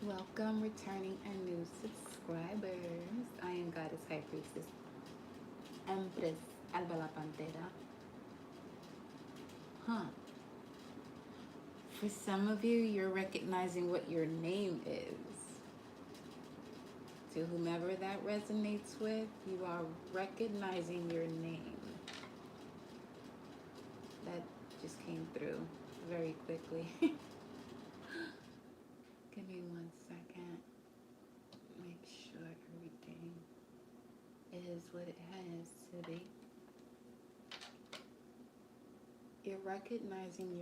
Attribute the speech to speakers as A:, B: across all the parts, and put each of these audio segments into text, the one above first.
A: Welcome, returning and new subscribers. I am Goddess High Priestess Empress Alba la Pantera. Huh. For some of you, you're recognizing what your name is. To whomever that resonates with, you are recognizing your name. That just came through very quickly. Give me 1 second. Make sure everything is what it has to be. You're recognizing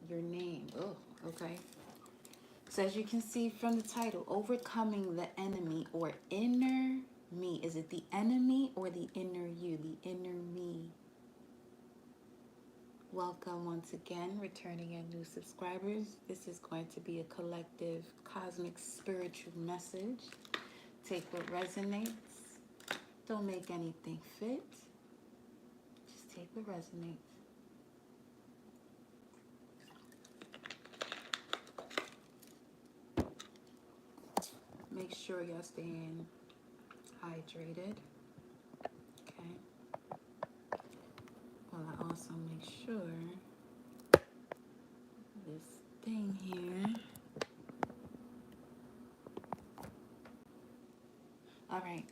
A: your name. Oh, okay. So as you can see from the title, overcoming the enemy or inner me. Is it the enemy or the inner you? The inner me. Welcome once again, returning and new subscribers. This is going to be a collective cosmic spiritual message. Take what resonates. Don't make anything fit. Just take what resonates. Make sure y'all staying hydrated. Okay. Well, I also make sure this thing here. All right.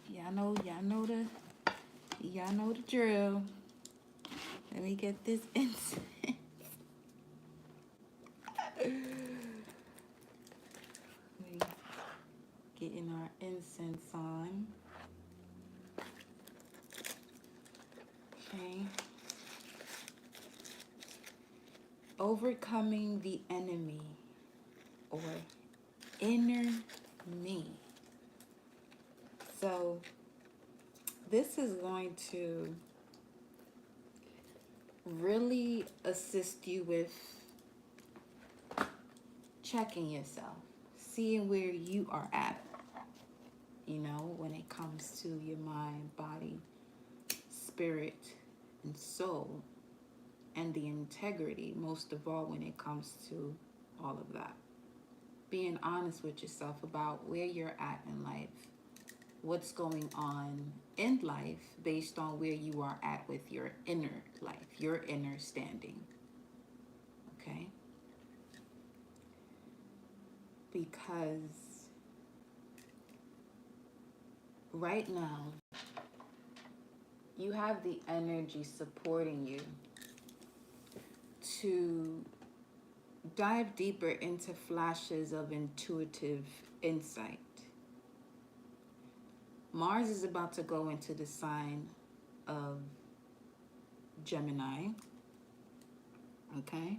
A: Y'all know the drill. Let me get this incense. Getting our incense on. Okay. Overcoming the enemy or inner me. So this is going to really assist you with checking yourself, seeing where you are at, when it comes to your mind, body, spirit, and soul, and the integrity, most of all, when it comes to all of that. Being honest with yourself about where you're at in life, what's going on in life based on where you are at with your inner life, your inner standing. Okay? Because right now, you have the energy supporting you to dive deeper into flashes of intuitive insight. Mars is about to go into the sign of Gemini. Okay?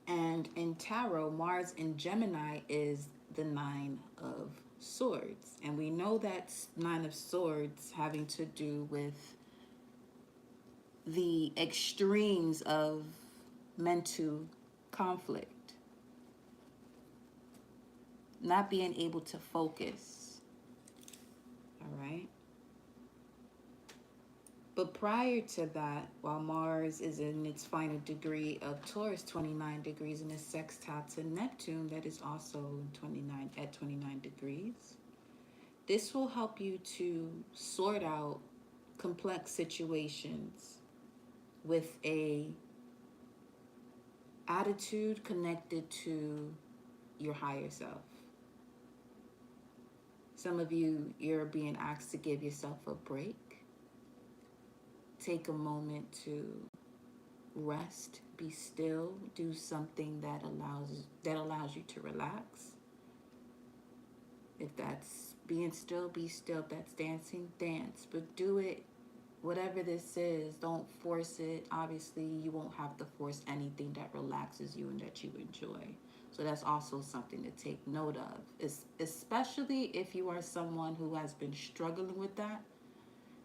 A: And in tarot, Mars in Gemini is the Nine of Swords. And we know that Nine of Swords having to do with the extremes of mental conflict, not being able to focus. All right? But prior to that, while Mars is in its final degree of Taurus, 29 degrees, in a sextile to Neptune, that is also 29 degrees, this will help you to sort out complex situations with a attitude connected to your higher self. Some of you, you're being asked to give yourself a break. Take a moment to rest, be still, do something that allows you to relax. If that's being still, be still. If that's dancing, dance. But do it, whatever this is, don't force it. Obviously, you won't have to force anything that relaxes you and that you enjoy. So that's also something to take note of, especially if you are someone who has been struggling with that.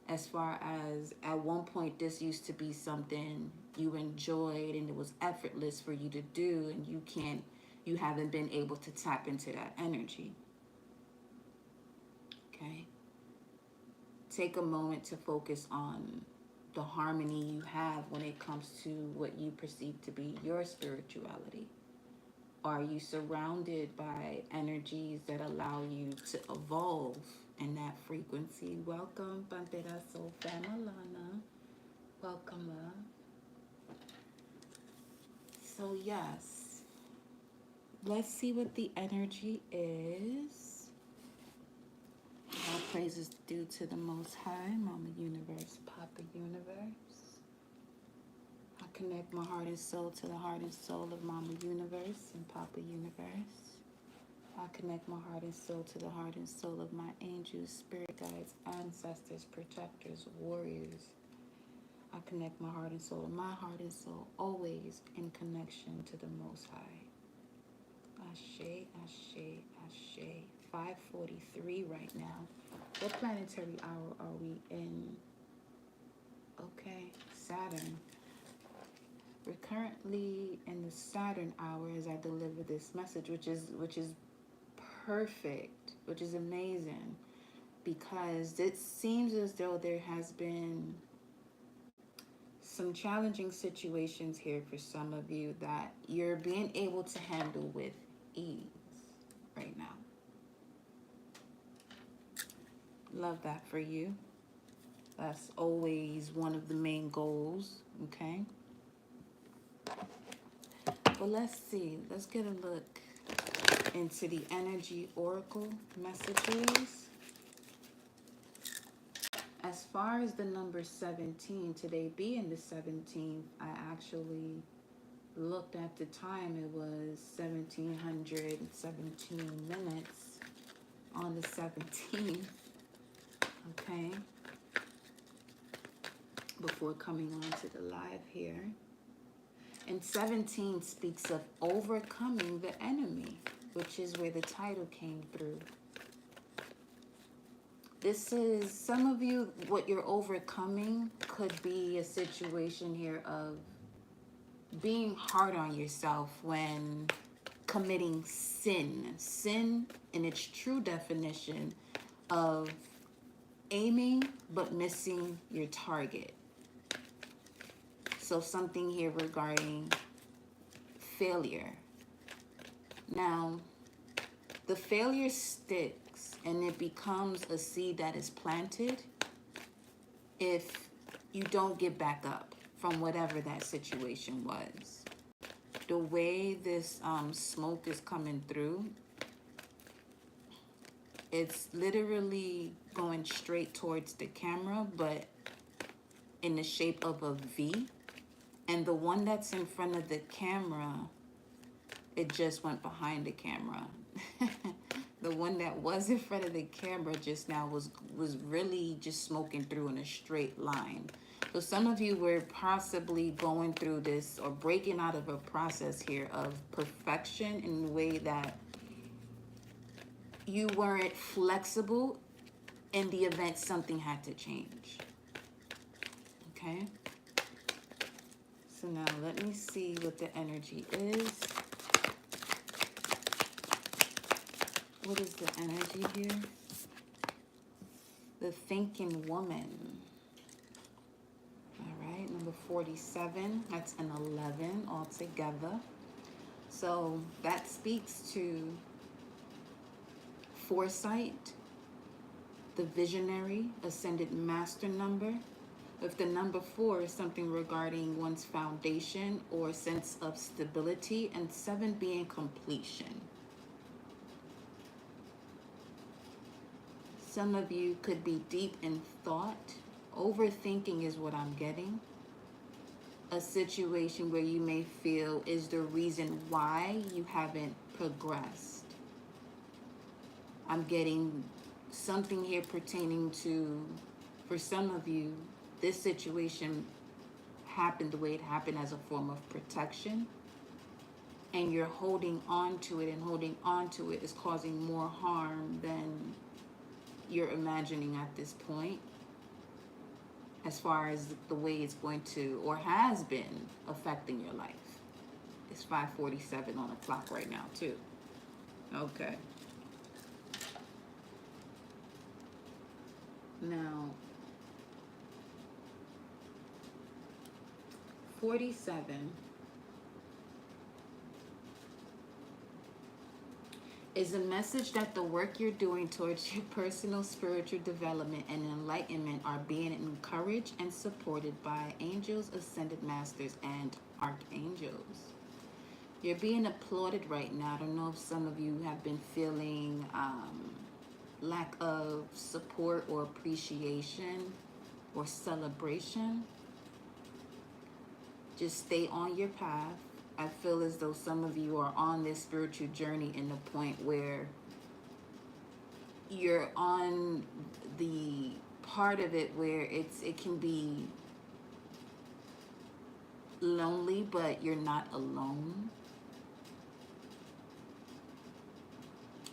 A: As far as at one point this used to be something you enjoyed and it was effortless for you to do, and you haven't been able to tap into that energy. Okay? Take a moment to focus on the harmony you have when it comes to what you perceive to be your spirituality. Are you surrounded by energies that allow you to evolve in that frequency? Welcome, Bandera Soul Familana. Welcome up. So, yes, let's see what the energy is. All praises due to the Most High, Mama Universe, Papa Universe. I connect my heart and soul to the heart and soul of Mama Universe and Papa Universe. I connect my heart and soul to the heart and soul of my angels, spirit guides, ancestors, protectors, warriors. I connect my heart and soul, always in connection to the Most High. Ashe, Ashe, Ashe. 5:43 right now. What planetary hour are we in? Okay, Saturn. We're currently in the Saturn hour as I deliver this message, which is perfect, which is amazing, because it seems as though there has been some challenging situations here for some of you that you're being able to handle with ease right now. Love that for you. That's always one of the main goals, okay? But let's see. Let's get a look into the energy oracle messages. As far as the number 17, today being the 17th, I actually looked at the time. It was 1717 minutes on the 17th, okay? Before coming on to the live here. And 17 speaks of overcoming the enemy, which is where the title came through. This is, some of you, what you're overcoming could be a situation here of being hard on yourself when committing sin. Sin in its true definition of aiming but missing your target. So something here regarding failure. Now, the failure sticks and it becomes a seed that is planted if you don't get back up from whatever that situation was. The way this smoke is coming through, it's literally going straight towards the camera, but in the shape of a V. And the one that's in front of the camera, it just went behind the camera. The one that was in front of the camera just now was really just smoking through in a straight line. So some of you were possibly going through this or breaking out of a process here of perfection in the way that you weren't flexible in the event something had to change. Okay? So now let me see what the energy is. What is the energy here? The thinking woman. All right, number 47. That's an 11 altogether. So that speaks to foresight, the visionary, ascended master number. If the number 4 is something regarding one's foundation or sense of stability, and 7 being completion. Some of you could be deep in thought. Overthinking is what I'm getting. A situation where you may feel is the reason why you haven't progressed. I'm getting something here pertaining to, for some of you, this situation happened the way it happened as a form of protection. And you're holding on to it, and holding on to it is causing more harm than you're imagining at this point, as far as the way it's going to or has been affecting your life. It's 5:47 on the clock right now too. Okay. Now, 47 is a message that the work you're doing towards your personal spiritual development and enlightenment are being encouraged and supported by angels, ascended masters, and archangels. You're being applauded right now. I don't know if some of you have been feeling lack of support or appreciation or celebration. Just stay on your path. I feel as though some of you are on this spiritual journey in the point where you're on the part of it where it can be lonely, but you're not alone.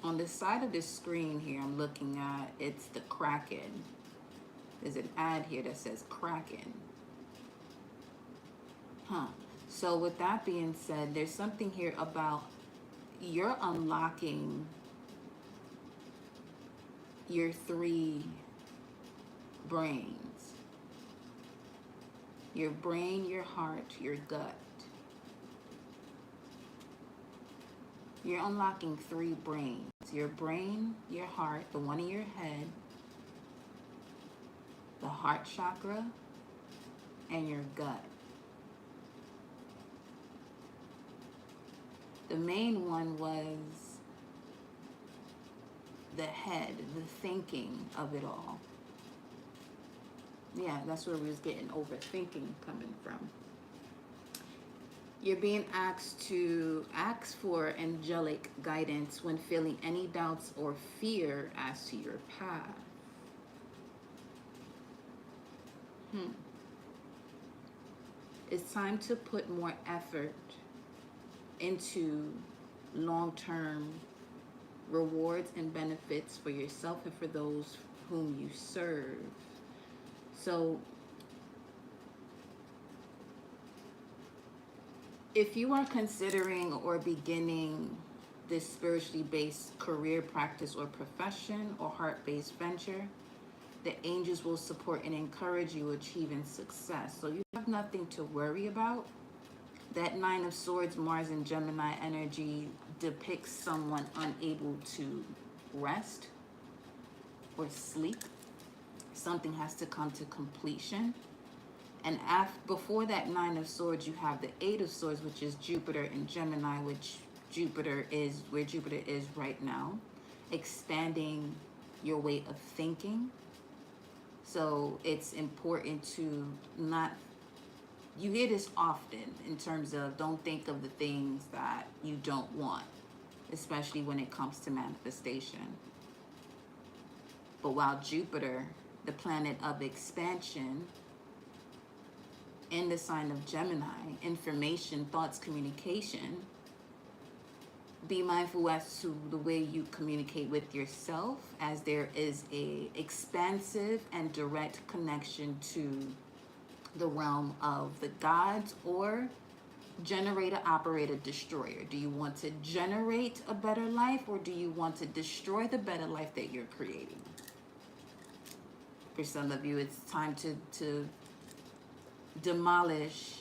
A: On the side of the screen here I'm looking at, it's the Kraken. There's an ad here that says Kraken. So with that being said, there's something here about you're unlocking your three brains. Your brain, your heart, your gut. You're unlocking three brains. Your brain, your heart, the one in your head, the heart chakra, and your gut. The main one was the head, the thinking of it all. Yeah, that's where we was getting overthinking coming from. You're being asked to ask for angelic guidance when feeling any doubts or fear as to your path. It's time to put more effort into long-term rewards and benefits for yourself and for those whom you serve. So if you are considering or beginning this spiritually based career, practice, or profession or heart-based venture, the angels will support and encourage you achieving success. So you have nothing to worry about. That Nine of Swords, Mars and Gemini energy depicts someone unable to rest or sleep. Something has to come to completion. And before that Nine of Swords, you have the Eight of Swords, which is Jupiter and Gemini, which Jupiter is where Jupiter is right now, expanding your way of thinking. So it's important to not, you hear this often in terms of don't think of the things that you don't want, especially when it comes to manifestation. But while Jupiter, the planet of expansion, in the sign of Gemini, information, thoughts, communication, be mindful as to the way you communicate with yourself, as there is a expansive and direct connection to the realm of the gods, or generator, operator, destroyer. Do you want to generate a better life, or do you want to destroy the better life that you're creating? For some of you, it's time to demolish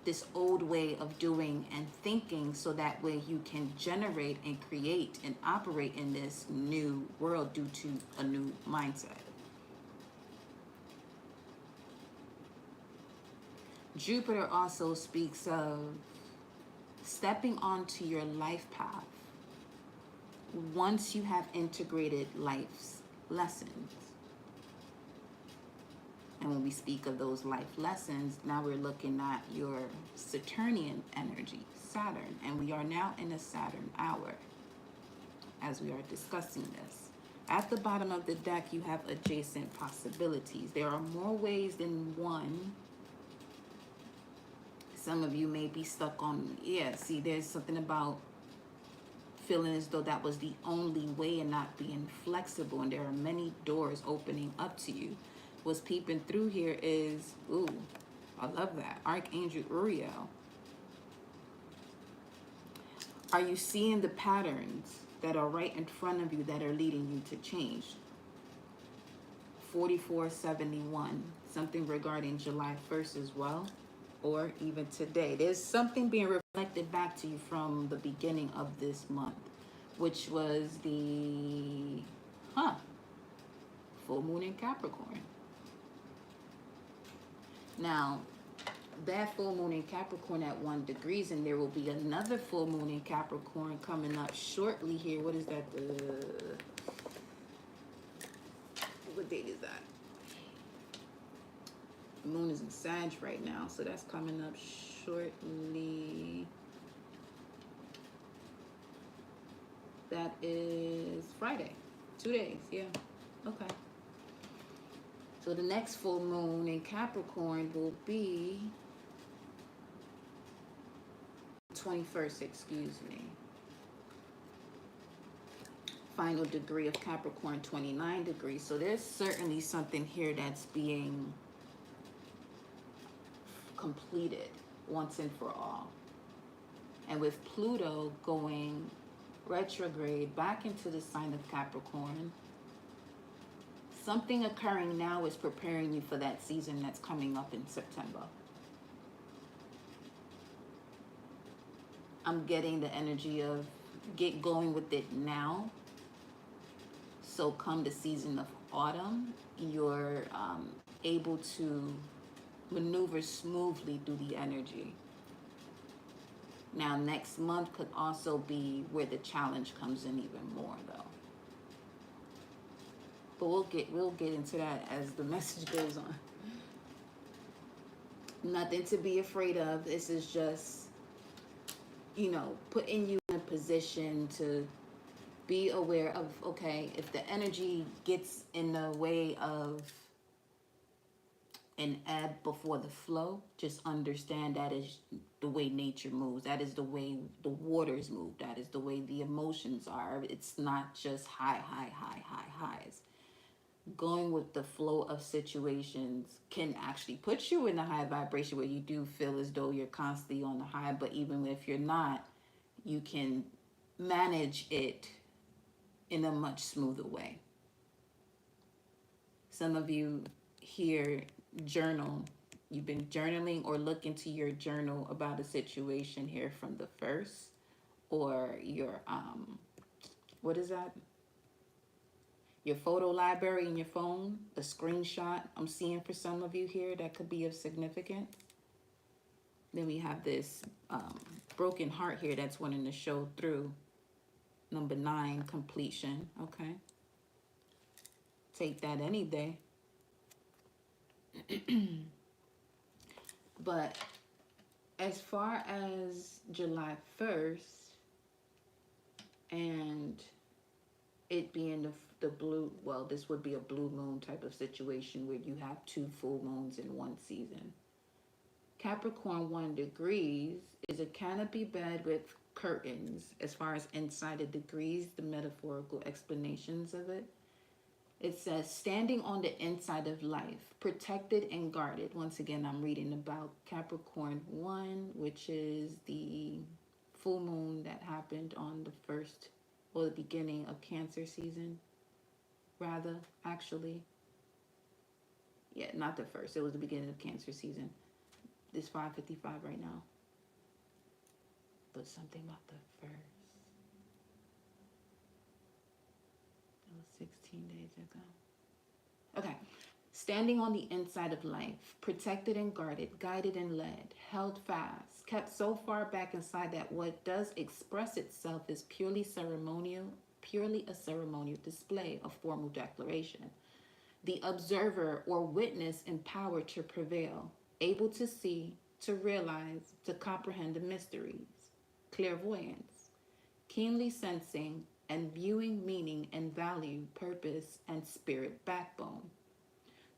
A: this old way of doing and thinking, so that way you can generate and create and operate in this new world due to a new mindset. Jupiter also speaks of stepping onto your life path once you have integrated life's lessons. And when we speak of those life lessons, now we're looking at your Saturnian energy, Saturn. And we are now in a Saturn hour as we are discussing this. At the bottom of the deck, you have adjacent possibilities. There are more ways than one. Some of you may be stuck on, see, there's something about feeling as though that was the only way and not being flexible. And there are many doors opening up to you. What's peeping through here is, ooh, I love that, Archangel Uriel. Are you seeing the patterns that are right in front of you that are leading you to change? 4471, something regarding July 1st as well, or even today. There's something being reflected back to you from the beginning of this month. which was the, huh, full moon in Capricorn. Now, that full moon in Capricorn at 1 degrees, and there will be another full moon in Capricorn coming up shortly here. What is that? What date is that? The moon is in Sag right now, so that's coming up shortly. That is Friday. 2 days, yeah. Okay. So the next full moon in Capricorn will be 21st, excuse me. Final degree of Capricorn, 29 degrees. So there's certainly something here that's being completed once and for all. And with Pluto going retrograde back into the sign of Capricorn, something occurring now is preparing you for that season that's coming up in September. I'm getting the energy of get going with it now. So come the season of autumn, you're able to maneuver smoothly through the energy. Now, next month could also be where the challenge comes in even more, though. But we'll get into that as the message goes on. Nothing to be afraid of. This is just, putting you in a position to be aware of, okay, if the energy gets in the way of an ebb before the flow, just understand that is the way nature moves. That is the way the waters move. That is the way the emotions are. It's not just highs. Going with the flow of situations can actually put you in a high vibration where you do feel as though you're constantly on the high, but even if you're not, you can manage it in a much smoother way. Some of you here journal. You've been journaling or look into your journal about a situation here from the first, or your what is that? Your photo library in your phone, a screenshot I'm seeing for some of you here that could be of significance. Then we have this broken heart here that's wanting to show through. Number 9, completion. Okay. Take that any day. But as far as July 1st and it being the blue, well, this would be a blue moon type of situation where you have 2 full moons in one season. Capricorn 1 degrees is a canopy bed with curtains. As far as inside the degrees, the metaphorical explanations of it. It says, standing on the inside of life, protected and guarded. Once again, I'm reading about Capricorn 1, which is the full moon that happened on the first, or the beginning of Cancer season. Rather, actually. Yeah, not the first. It was the beginning of Cancer season. It's 5:55 right now. But something about the first. It was 16 days ago. Okay. Standing on the inside of life, protected and guarded, guided and led, held fast, kept so far back inside that what does express itself is purely a ceremonial display of formal declaration. The observer or witness empowered to prevail, able to see, to realize, to comprehend the mysteries. Clairvoyance, keenly sensing and viewing meaning and value, purpose, and spirit backbone.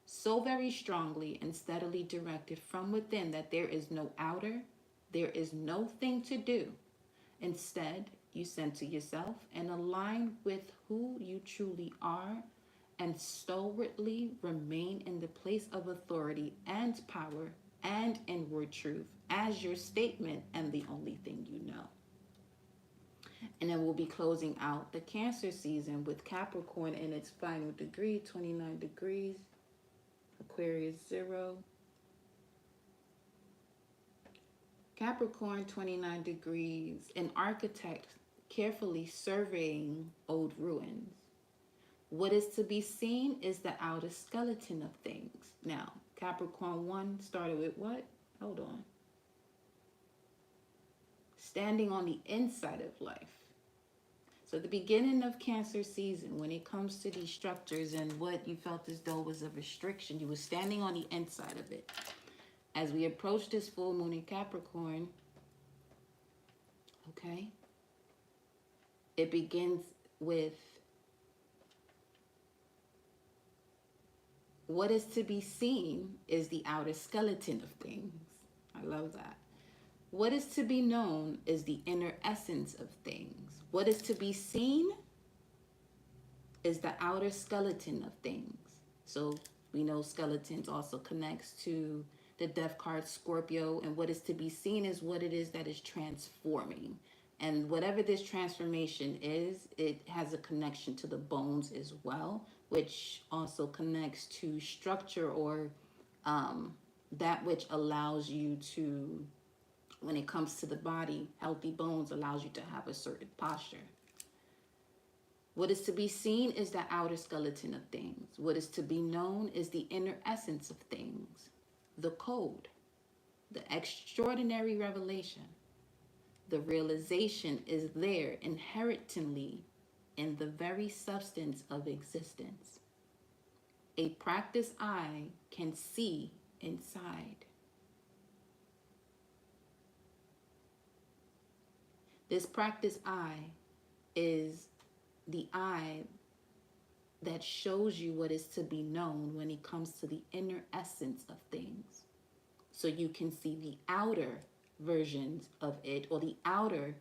A: So very strongly and steadily directed from within that there is no outer, there is no thing to do. Instead, you center yourself and align with who you truly are and stalwartly remain in the place of authority and power and inward truth as your statement and the only thing you know. And then we'll be closing out the Cancer season with Capricorn in its final degree, 29 degrees, Aquarius 0. Capricorn, 29 degrees, an architect carefully surveying old ruins. What is to be seen is the outer skeleton of things. Now, Capricorn 1 started with what? Hold on. Standing on the inside of life. So, at the beginning of Cancer season, when it comes to these structures and what you felt as though was a restriction, you were standing on the inside of it. As we approach this full moon in Capricorn, okay, it begins with what is to be seen is the outer skeleton of things. I love that. What is to be known is the inner essence of things. What is to be seen is the outer skeleton of things. So we know skeletons also connects to the death card Scorpio, and what is to be seen is what it is that is transforming. And whatever this transformation is, it has a connection to the bones as well, which also connects to structure or that which allows you to, when it comes to the body, healthy bones allows you to have a certain posture. What is to be seen is the outer skeleton of things. What is to be known is the inner essence of things, the code, the extraordinary revelation. The realization is there inherently in the very substance of existence. A practiced eye can see inside. This practiced eye is the eye that shows you what is to be known when it comes to the inner essence of things. So you can see the outer versions of it, or the outer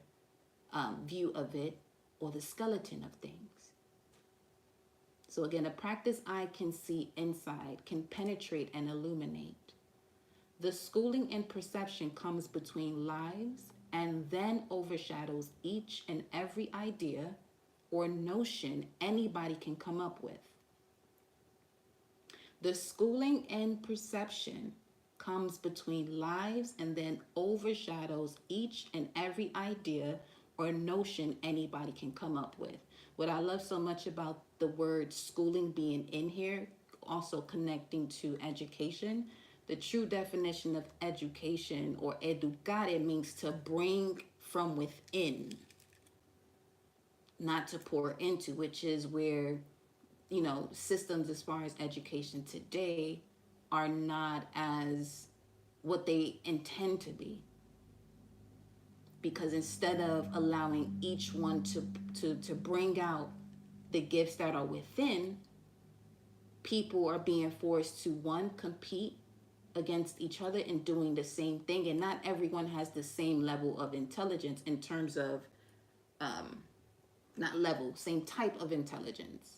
A: view of it, or the skeleton of things. So again, a practiced eye can see inside, can penetrate and illuminate. The schooling in perception comes between lives and then overshadows each and every idea or notion anybody can come up with. The schooling in perception comes between lives and then overshadows each and every idea or notion anybody can come up with. What I love so much about the word schooling being in here, also connecting to education, the true definition of education or educare means to bring from within, not to pour into, which is where, you know, systems as far as education today are not as what they intend to be. Because instead of allowing each one to bring out the gifts that are within, people are being forced to, one, compete against each other in doing the same thing. And not everyone has the same level of intelligence in terms of, not level, same type of intelligence.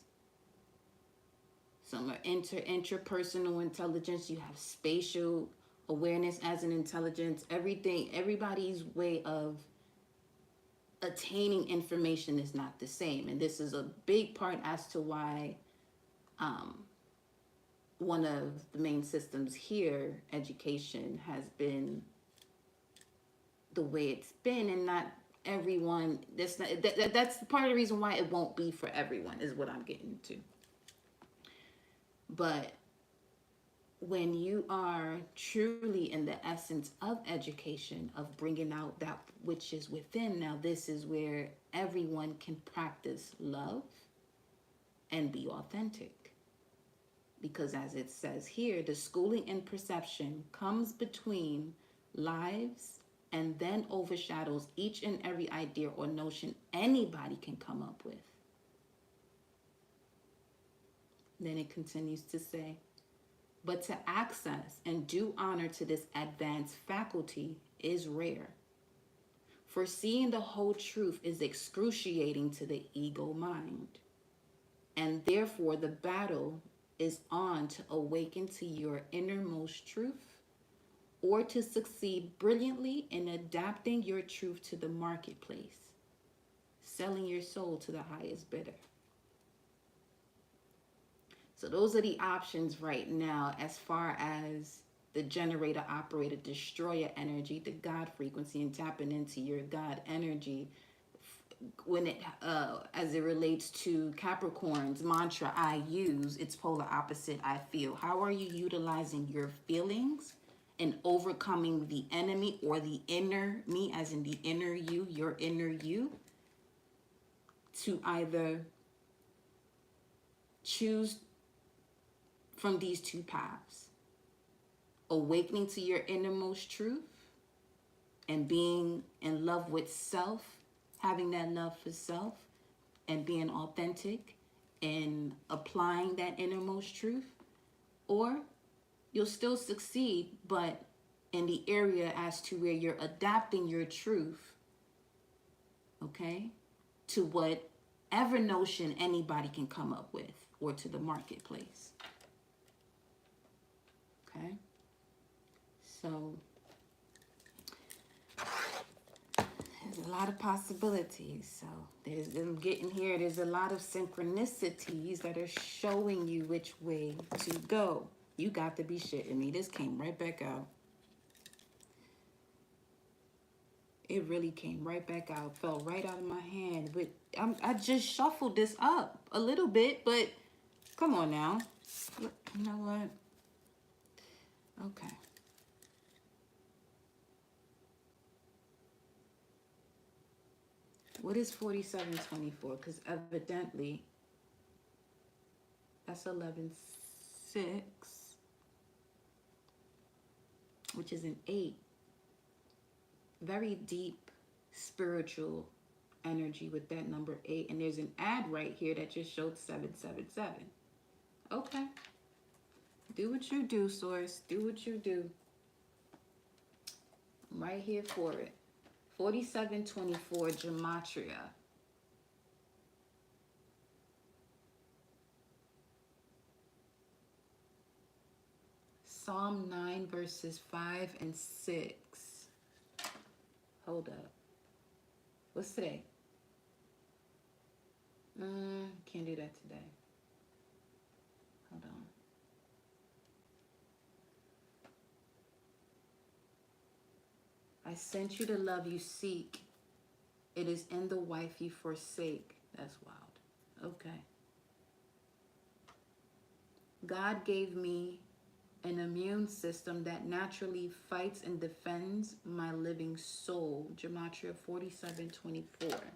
A: Some are interpersonal intelligence. You have spatial awareness as an intelligence. Everybody's way of attaining information is not the same. And this is a big part as to why one of the main systems here, education, has been the way it's been, and not everyone. That's part of the reason why it won't be for everyone, is what I'm getting to. But when you are truly in the essence of education, of bringing out that which is within, now this is where everyone can practice love and be authentic. Because as it says here, the schooling in perception comes between lives and then overshadows each and every idea or notion anybody can come up with. Then it continues to say, but to access and do honor to this advanced faculty is rare. For seeing the whole truth is excruciating to the ego mind. And therefore the battle is on to awaken to your innermost truth, or to succeed brilliantly in adapting your truth to the marketplace, selling your soul to the highest bidder. So those are the options right now as far as the generator, operator, destroyer energy, the God frequency, and tapping into your God energy when it as it relates to Capricorn's mantra, I use, it's polar opposite, I feel. How are you utilizing your feelings and overcoming the enemy or the inner me, as in the inner you, your inner you, to either choose from these two paths: awakening to your innermost truth and being in love with self, having that love for self and being authentic and applying that innermost truth, or you'll still succeed, but in the area as to where you're adapting your truth, okay, to whatever notion anybody can come up with or to the marketplace. Okay, so there's a lot of possibilities. So there's them getting here. There's a lot of synchronicities that are showing you which way to go. You got to be shitting me. This came right back out. It really came right back out. Fell right out of my hand. But I just shuffled this up a little bit. But come on now. You know what? Okay. What is 4724? Because evidently that's 11-6, which is an 8. Very deep spiritual energy with that number 8. And there's an ad right here that just showed 777. Okay. Do what you do, Source. Do what you do. I'm right here for it. 4724 gematria. Psalm 9 verses 5 and 6. Hold up. What's today? Can't do that today. Hold on. I sent you the love you seek. It is in the wife you forsake. That's wild. Okay. God gave me an immune system that naturally fights and defends my living soul. Gematria 4724.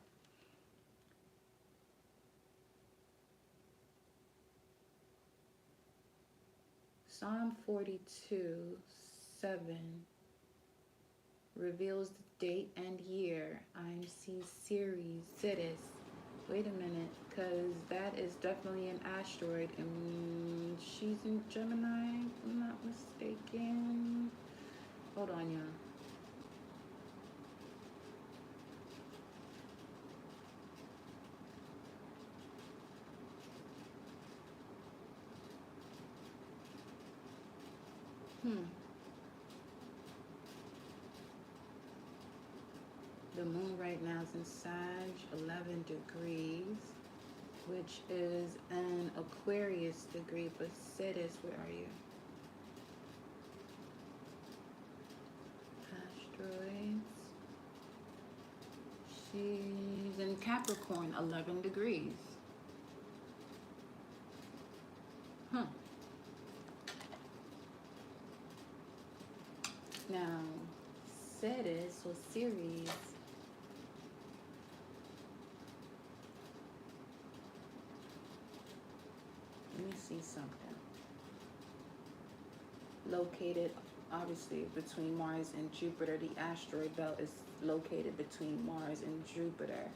A: Psalm 42:7 reveals the date and year. IMC series, Cetus. Wait a minute, because that is definitely an asteroid, and she's in Gemini, if I'm not mistaken. Hold on, y'all. The moon right now is in Sag, 11 degrees, which is an Aquarius degree. But Cetus, where are you? Asteroids. She's in Capricorn, 11 degrees. Now, Cetus or Ceres. Let me see something. Located, obviously, between Mars and Jupiter. The asteroid belt is located between Mars and Jupiter,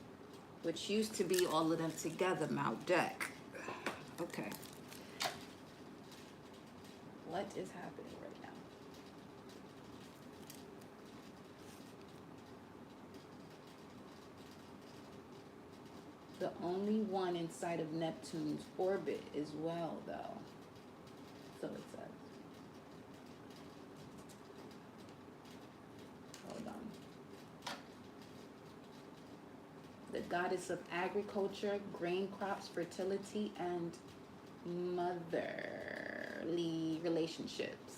A: which used to be all of them together, Mount Deck. Okay. What is happening right now? The only one inside of Neptune's orbit as well, though. So it says. Hold on. The goddess of agriculture, grain crops, fertility, and motherly relationships.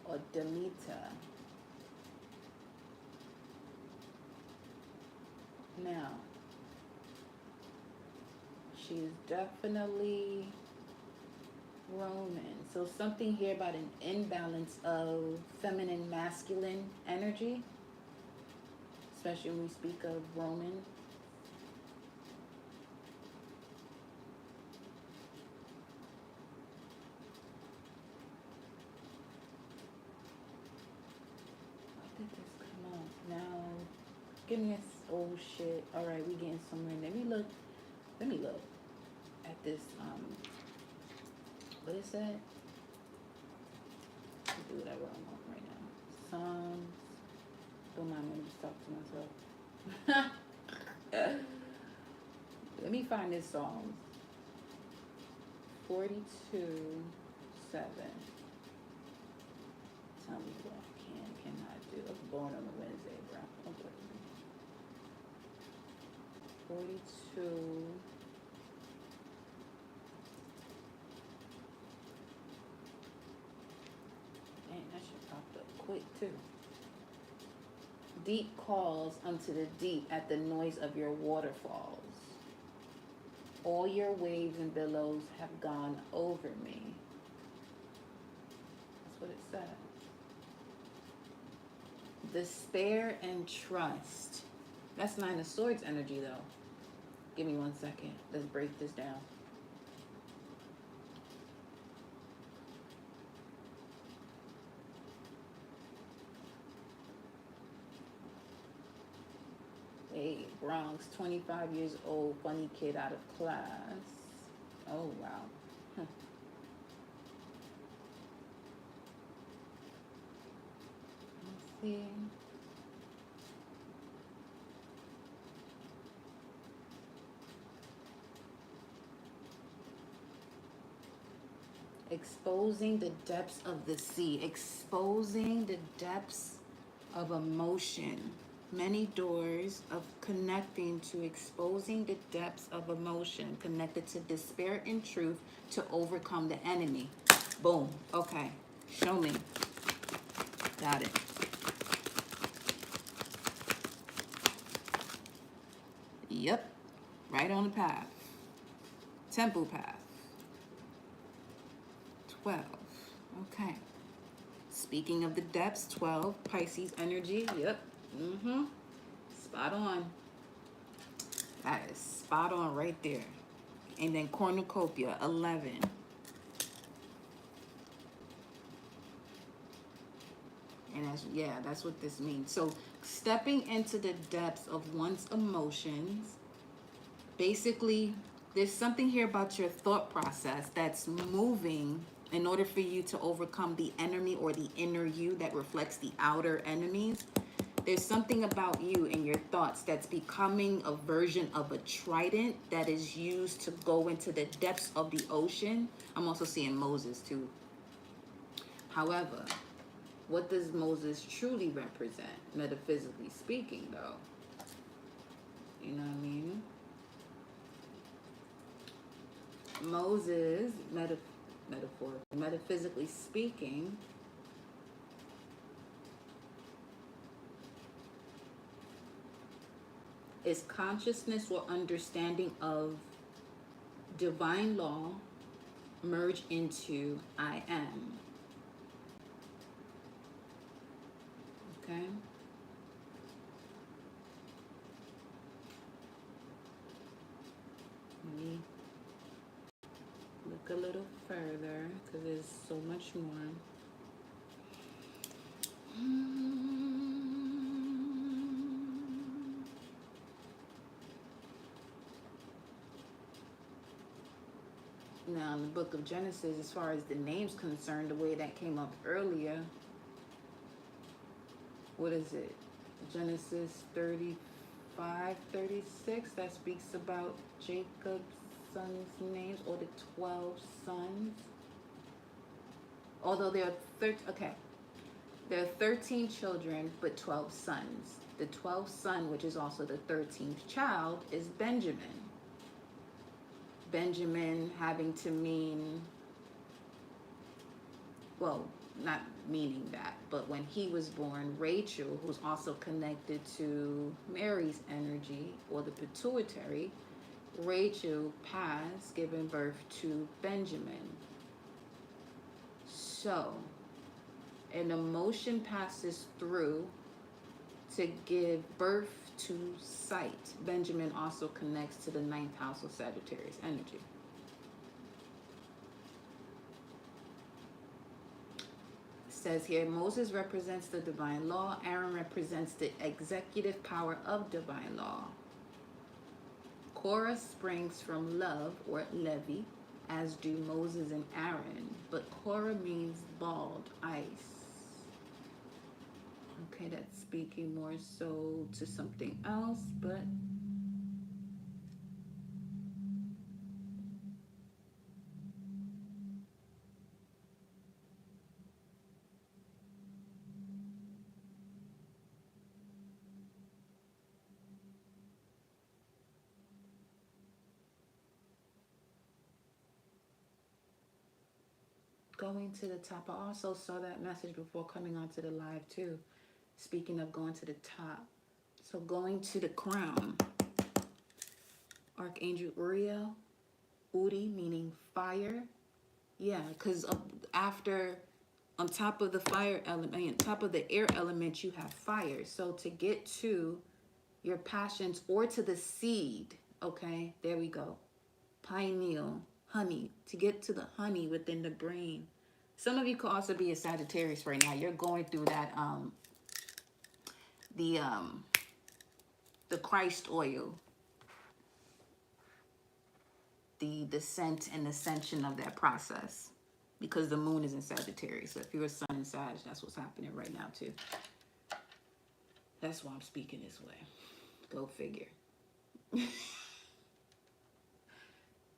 A: or Demeter. Now, she's definitely Roman. So something here about an imbalance of feminine, masculine energy, especially when we speak of Roman. Why did this come up? Now, give me a, oh shit. All right, we getting somewhere. Let me look at this, what is that? I'll do whatever I want right now. Psalms. Don't mind me, just talk to myself. Let me find this Psalms. 42:7. Tell me what I cannot do. I was born on a Wednesday, bro. Don't blame me. 42. Dang, that shit popped up quick too. Deep calls unto the deep at the noise of your waterfalls. All your waves and billows have gone over me. That's what it says. Despair and trust. That's Nine of Swords energy though. Give me 1 second. Let's break this down. Hey, Bronx, 25 years old, funny kid out of class. Oh, wow. Let's see. Exposing the depths of the sea. Exposing the depths of emotion. Many doors of connecting to exposing the depths of emotion connected to despair and truth to overcome the enemy. Boom. Okay. Show me. Got it. Yep. Right on the path. Temple path. 12. Okay. Speaking of the depths, 12. Pisces energy. Yep. Spot on. That is spot on right there. And then cornucopia, 11. And that's what this means. So stepping into the depths of one's emotions, basically, there's something here about your thought process that's moving in order for you to overcome the enemy or the inner you that reflects the outer enemies. There's something about you and your thoughts that's becoming a version of a trident that is used to go into the depths of the ocean. I'm also seeing Moses too. However, what does Moses truly represent, metaphysically speaking, though? You know what I mean? Moses, metaphysically speaking, is consciousness or understanding of divine law merge into I am. Okay? Let me look a little further because there's so much more. Now, in the book of Genesis, as far as the name's concerned, the way that came up earlier, what is it? Genesis 35:36, that speaks about Jacob's sons' names, or the 12 sons. Although there are 13 children, but 12 sons. The 12th son, which is also the 13th child, is Benjamin. Benjamin having to mean well, not meaning that, but when he was born, Rachel, who's also connected to Mary's energy or the pituitary, Rachel passed, giving birth to Benjamin. So, an emotion passes through to give birth to sight. Benjamin also connects to the ninth house of Sagittarius energy. It says here, Moses represents the divine law. Aaron represents the executive power of divine law. Korah springs from love, or Levi, as do Moses and Aaron. But Korah means bald, ice. Okay, that's speaking more so to something else, but going to the top. I also saw that message before coming onto the live too. Speaking of going to the top. So going to the crown. Archangel Uriel. Uri meaning fire. Yeah, because after, on top of the fire element, on top of the air element, you have fire. So to get to your passions or to the seed, okay, there we go. Pineal, honey, to get to the honey within the brain. Some of you could also be a Sagittarius right now. You're going through that, the Christ oil, the descent and ascension of that process, because the moon is in Sagittarius. So if you're a sun in Sag, that's what's happening right now too. That's why I'm speaking this way. Go figure.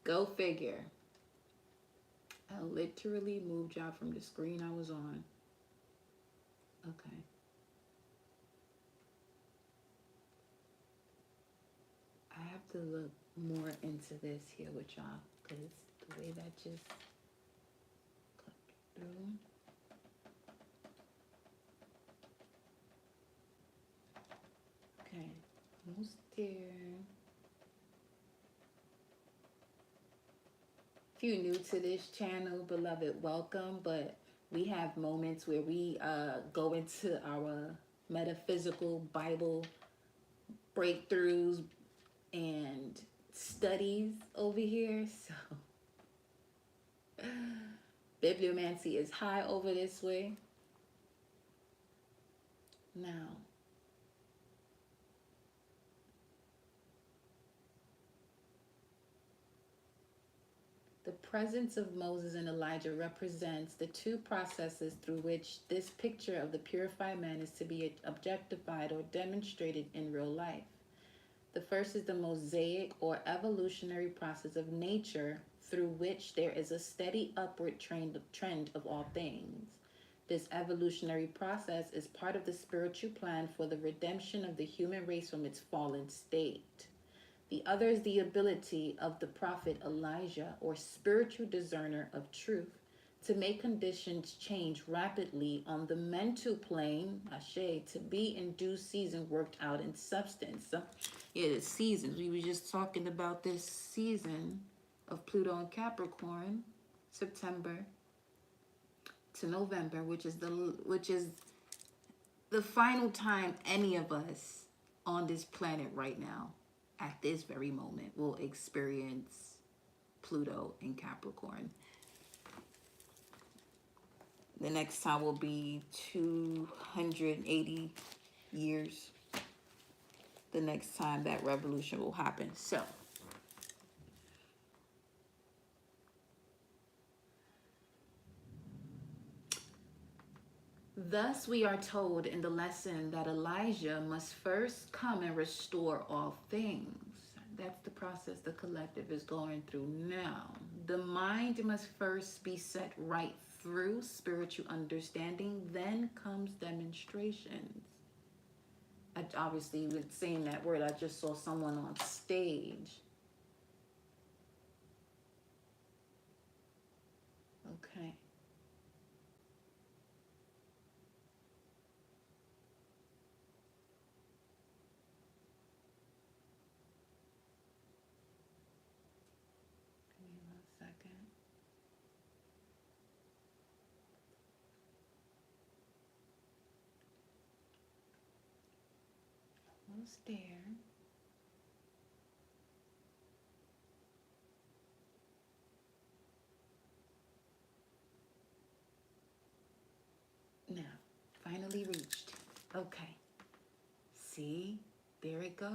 A: Go figure. I literally moved y'all from the screen I was on. Okay. I have to look more into this here with y'all, because the way that just cut through. Okay, almost there. If you're new to this channel, beloved, welcome. But we have moments where we go into our metaphysical Bible breakthroughs and studies over here. So bibliomancy is high over this way. Now, the presence of Moses and Elijah represents the two processes through which this picture of the purified man is to be objectified or demonstrated in real life. The first is the mosaic or evolutionary process of nature, through which there is a steady upward trend of all things. This evolutionary process is part of the spiritual plan for the redemption of the human race from its fallen state. The other is the ability of the prophet Elijah, or spiritual discerner of truth, to make conditions change rapidly on the mental plane, ashe, to be in due season worked out in substance. So, yeah, the seasons. We were just talking about this season of Pluto and Capricorn, September to November, which is the final time any of us on this planet right now, at this very moment, will experience Pluto in Capricorn. The next time will be 280 years. The next time that revolution will happen. So, thus we are told in the lesson that Elijah must first come and restore all things. That's the process the collective is going through now. The mind must first be set right through spiritual understanding, then comes demonstrations. Obviously, with saying that word, I just saw someone on stage. Okay. almost there. Now, finally reached. Okay. See, there it goes.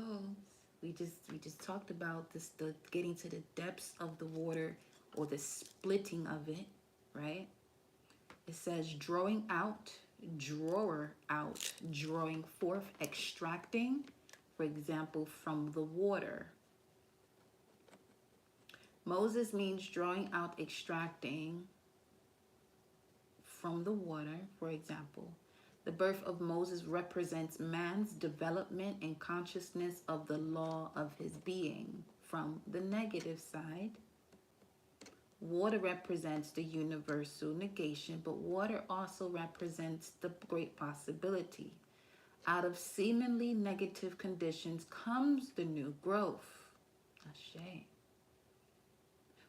A: We just talked about this, the getting to the depths of the water or the splitting of it, right? It says drawing out, drawer out, drawing forth, extracting, for example, from the water. Moses means drawing out, extracting from the water, for example. The birth of Moses represents man's development and consciousness of the law of his being. From the negative side, water represents the universal negation, but water also represents the great possibility. Out of seemingly negative conditions comes the new growth. Ashe.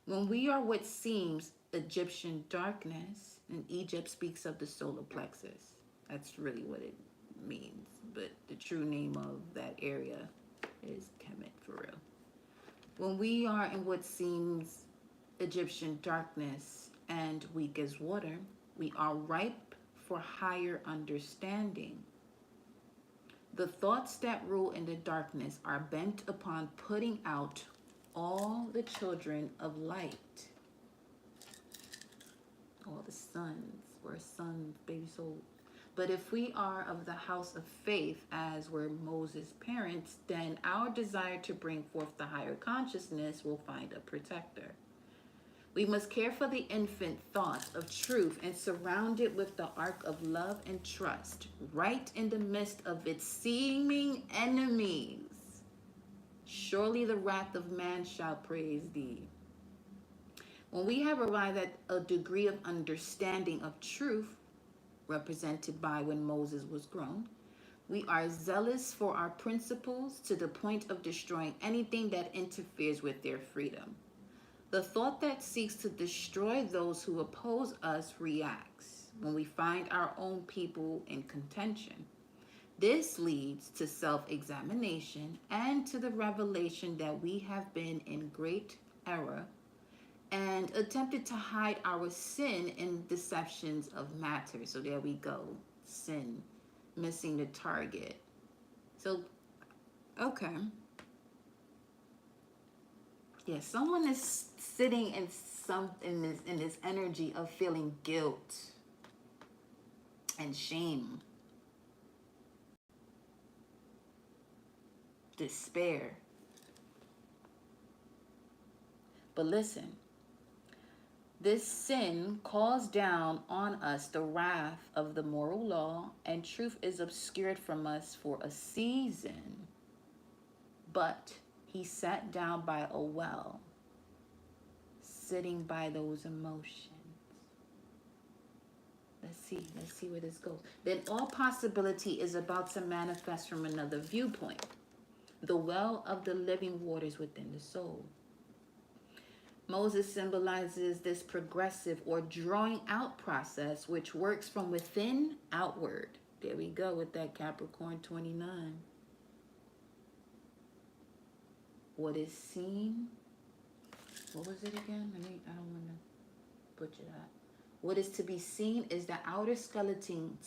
A: When we are what seems Egyptian darkness, and Egypt speaks of the solar plexus. That's really what it means. But the true name of that area is Kemet for real. When we are in what seems Egyptian darkness and weak as water, we are ripe for higher understanding. The thoughts that rule in the darkness are bent upon putting out all the children of light. All the sons, we're sons, baby souls. But if we are of the house of faith, as were Moses' parents, then our desire to bring forth the higher consciousness will find a protector. We must care for the infant thought of truth and surround it with the ark of love and trust, right in the midst of its seeming enemies. Surely the wrath of man shall praise thee. When we have arrived at a degree of understanding of truth, represented by when Moses was grown, we are zealous for our principles to the point of destroying anything that interferes with their freedom. The thought that seeks to destroy those who oppose us reacts when we find our own people in contention. This leads to self-examination and to the revelation that we have been in great error and attempted to hide our sin in deceptions of matter. So there we go. Sin, missing the target. So, okay. Yeah, someone is sitting in this energy of feeling guilt and shame, despair. But listen, this sin calls down on us the wrath of the moral law, and truth is obscured from us for a season. But he sat down by a well, sitting by those emotions. Let's see where this goes. Then all possibility is about to manifest from another viewpoint. The well of the living waters within the soul. Moses symbolizes this progressive or drawing out process which works from within outward. There we go with that Capricorn 29. What is seen? What was it again? I don't want to butcher that. What is to be seen is the outer skeleton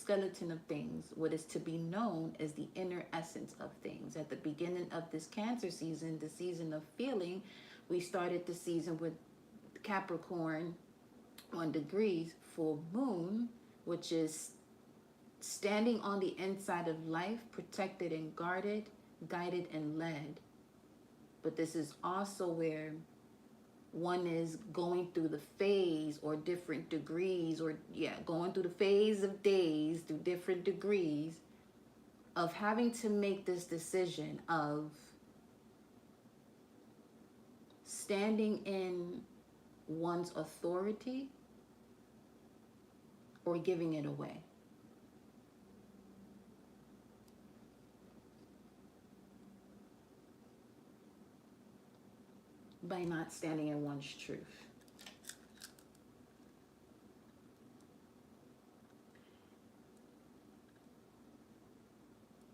A: of things. What is to be known is the inner essence of things. At the beginning of this Cancer season, the season of feeling, we started the season with Capricorn 1 degrees, full moon, which is standing on the inside of life, protected and guarded, guided and led. But this is also where one is going through the phase or different degrees, or going through the phase of days through different degrees of having to make this decision of standing in one's authority or giving it away. By not standing in one's truth.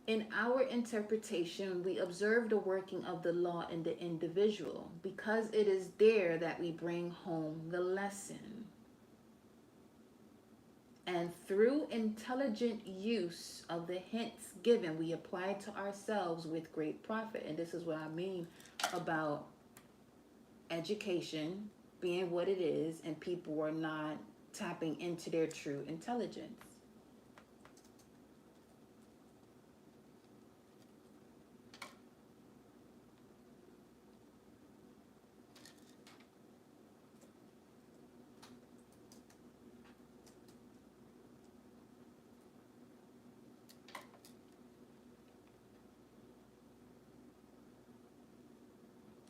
A: In our interpretation, we observe the working of the law in the individual because it is there that we bring home the lesson. And through intelligent use of the hints given, we apply it to ourselves with great profit. And this is what I mean about education being what it is, and people are not tapping into their true intelligence.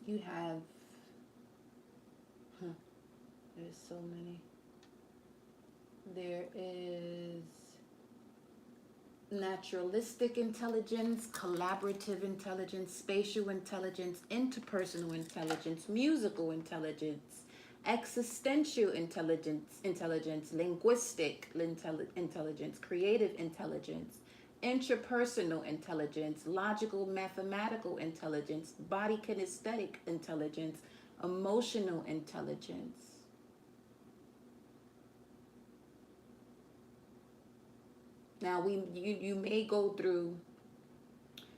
A: You have, there's so many. There is naturalistic intelligence, collaborative intelligence, spatial intelligence, interpersonal intelligence, musical intelligence, existential intelligence, linguistic intelligence, creative intelligence, intrapersonal intelligence, logical mathematical intelligence, body kinesthetic intelligence, emotional intelligence. Now you may go through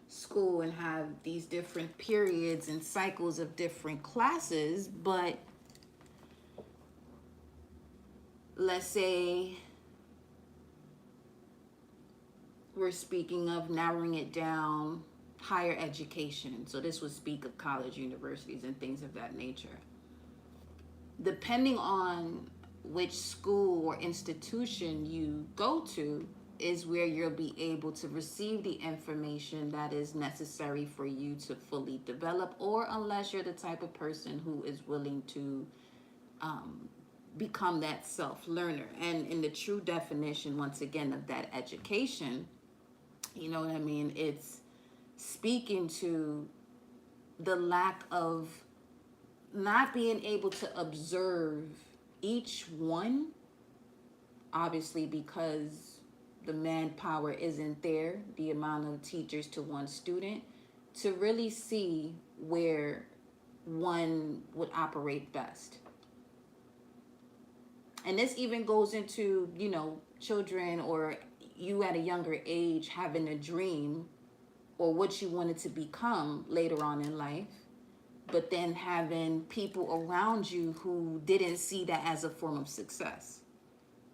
A: school and have these different periods and cycles of different classes, but let's say we're speaking of narrowing it down, higher education. So this would speak of college, universities, and things of that nature. Depending on which school or institution you go to is where you'll be able to receive the information that is necessary for you to fully develop, or unless you're the type of person who is willing to become that self-learner. And in the true definition, once again, of that education, you know what I mean? It's speaking to the lack of not being able to observe each one, obviously, because the manpower isn't there, the amount of teachers to one student, to really see where one would operate best. And this even goes into, children or you at a younger age having a dream or what you wanted to become later on in life, but then having people around you who didn't see that as a form of success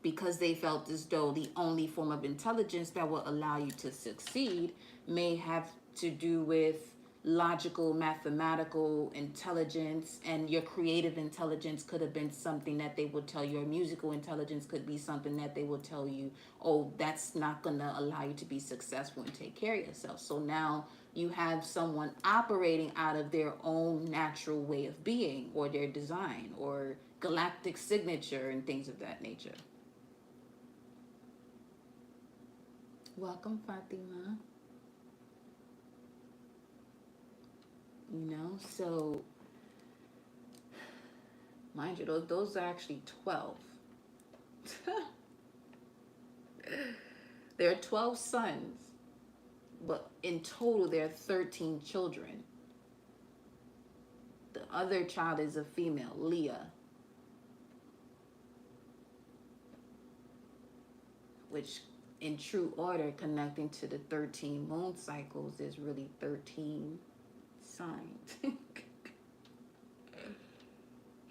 A: because they felt as though the only form of intelligence that will allow you to succeed may have to do with logical, mathematical intelligence, and your creative intelligence could have been something that they would tell you, or musical intelligence could be something that they will tell you, oh, that's not going to allow you to be successful and take care of yourself. So now you have someone operating out of their own natural way of being, or their design, or galactic signature, and things of that nature. Welcome, Fatima. So mind you, those are actually 12. There are 12 sons, but in total there are 13 children. The other child is a female, Leah, which in true order, connecting to the 13 moon cycles, is really 13 signs.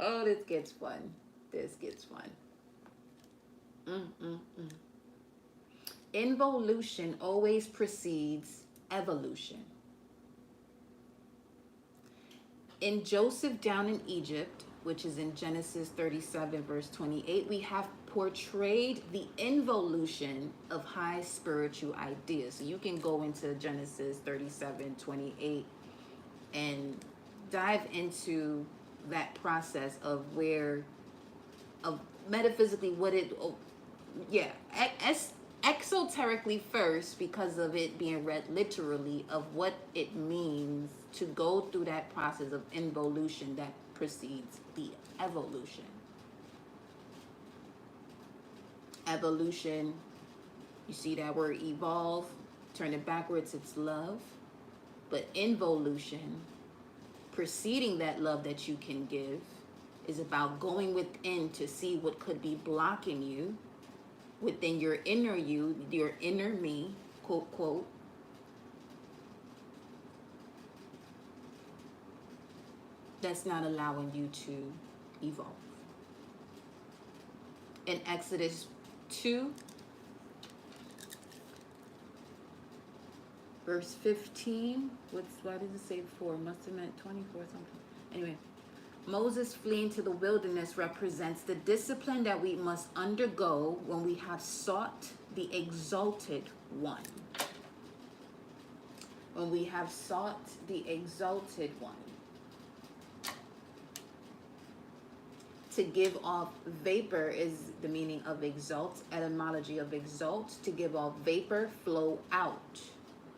A: Oh, this gets fun. Involution always precedes evolution. In Joseph down in Egypt, which is in Genesis 37, verse 28, we have portrayed the involution of high spiritual ideas. So you can go into Genesis 37, 28 and dive into that process of metaphysically what it, exoterically first, because of it being read literally, of what it means to go through that process of involution that precedes the evolution. Evolution, you see that word evolve, Turn it backwards, it's love. But involution, preceding that love that you can give, is about going within to see what could be blocking you within your inner you, your inner me, quote, quote. That's not allowing you to evolve. In Exodus 2, verse 15, why does it say 4? Must have meant 24 something. Anyway, Moses fleeing to the wilderness represents the discipline that we must undergo when we have sought the exalted one. When we have sought the exalted one. To give off vapor is the meaning of exalt, etymology of exalt. To give off vapor, flow out.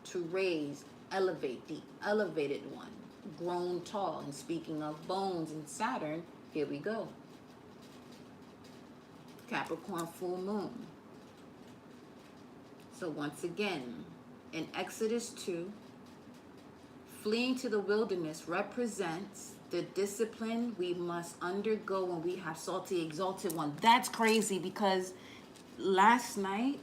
A: To raise, elevate, the elevated one. Grown tall. And speaking of bones and Saturn, here we go. Capricorn full moon. So once again, in Exodus 2, fleeing to the wilderness represents the discipline we must undergo when we have sought the exalted one. That's crazy because last night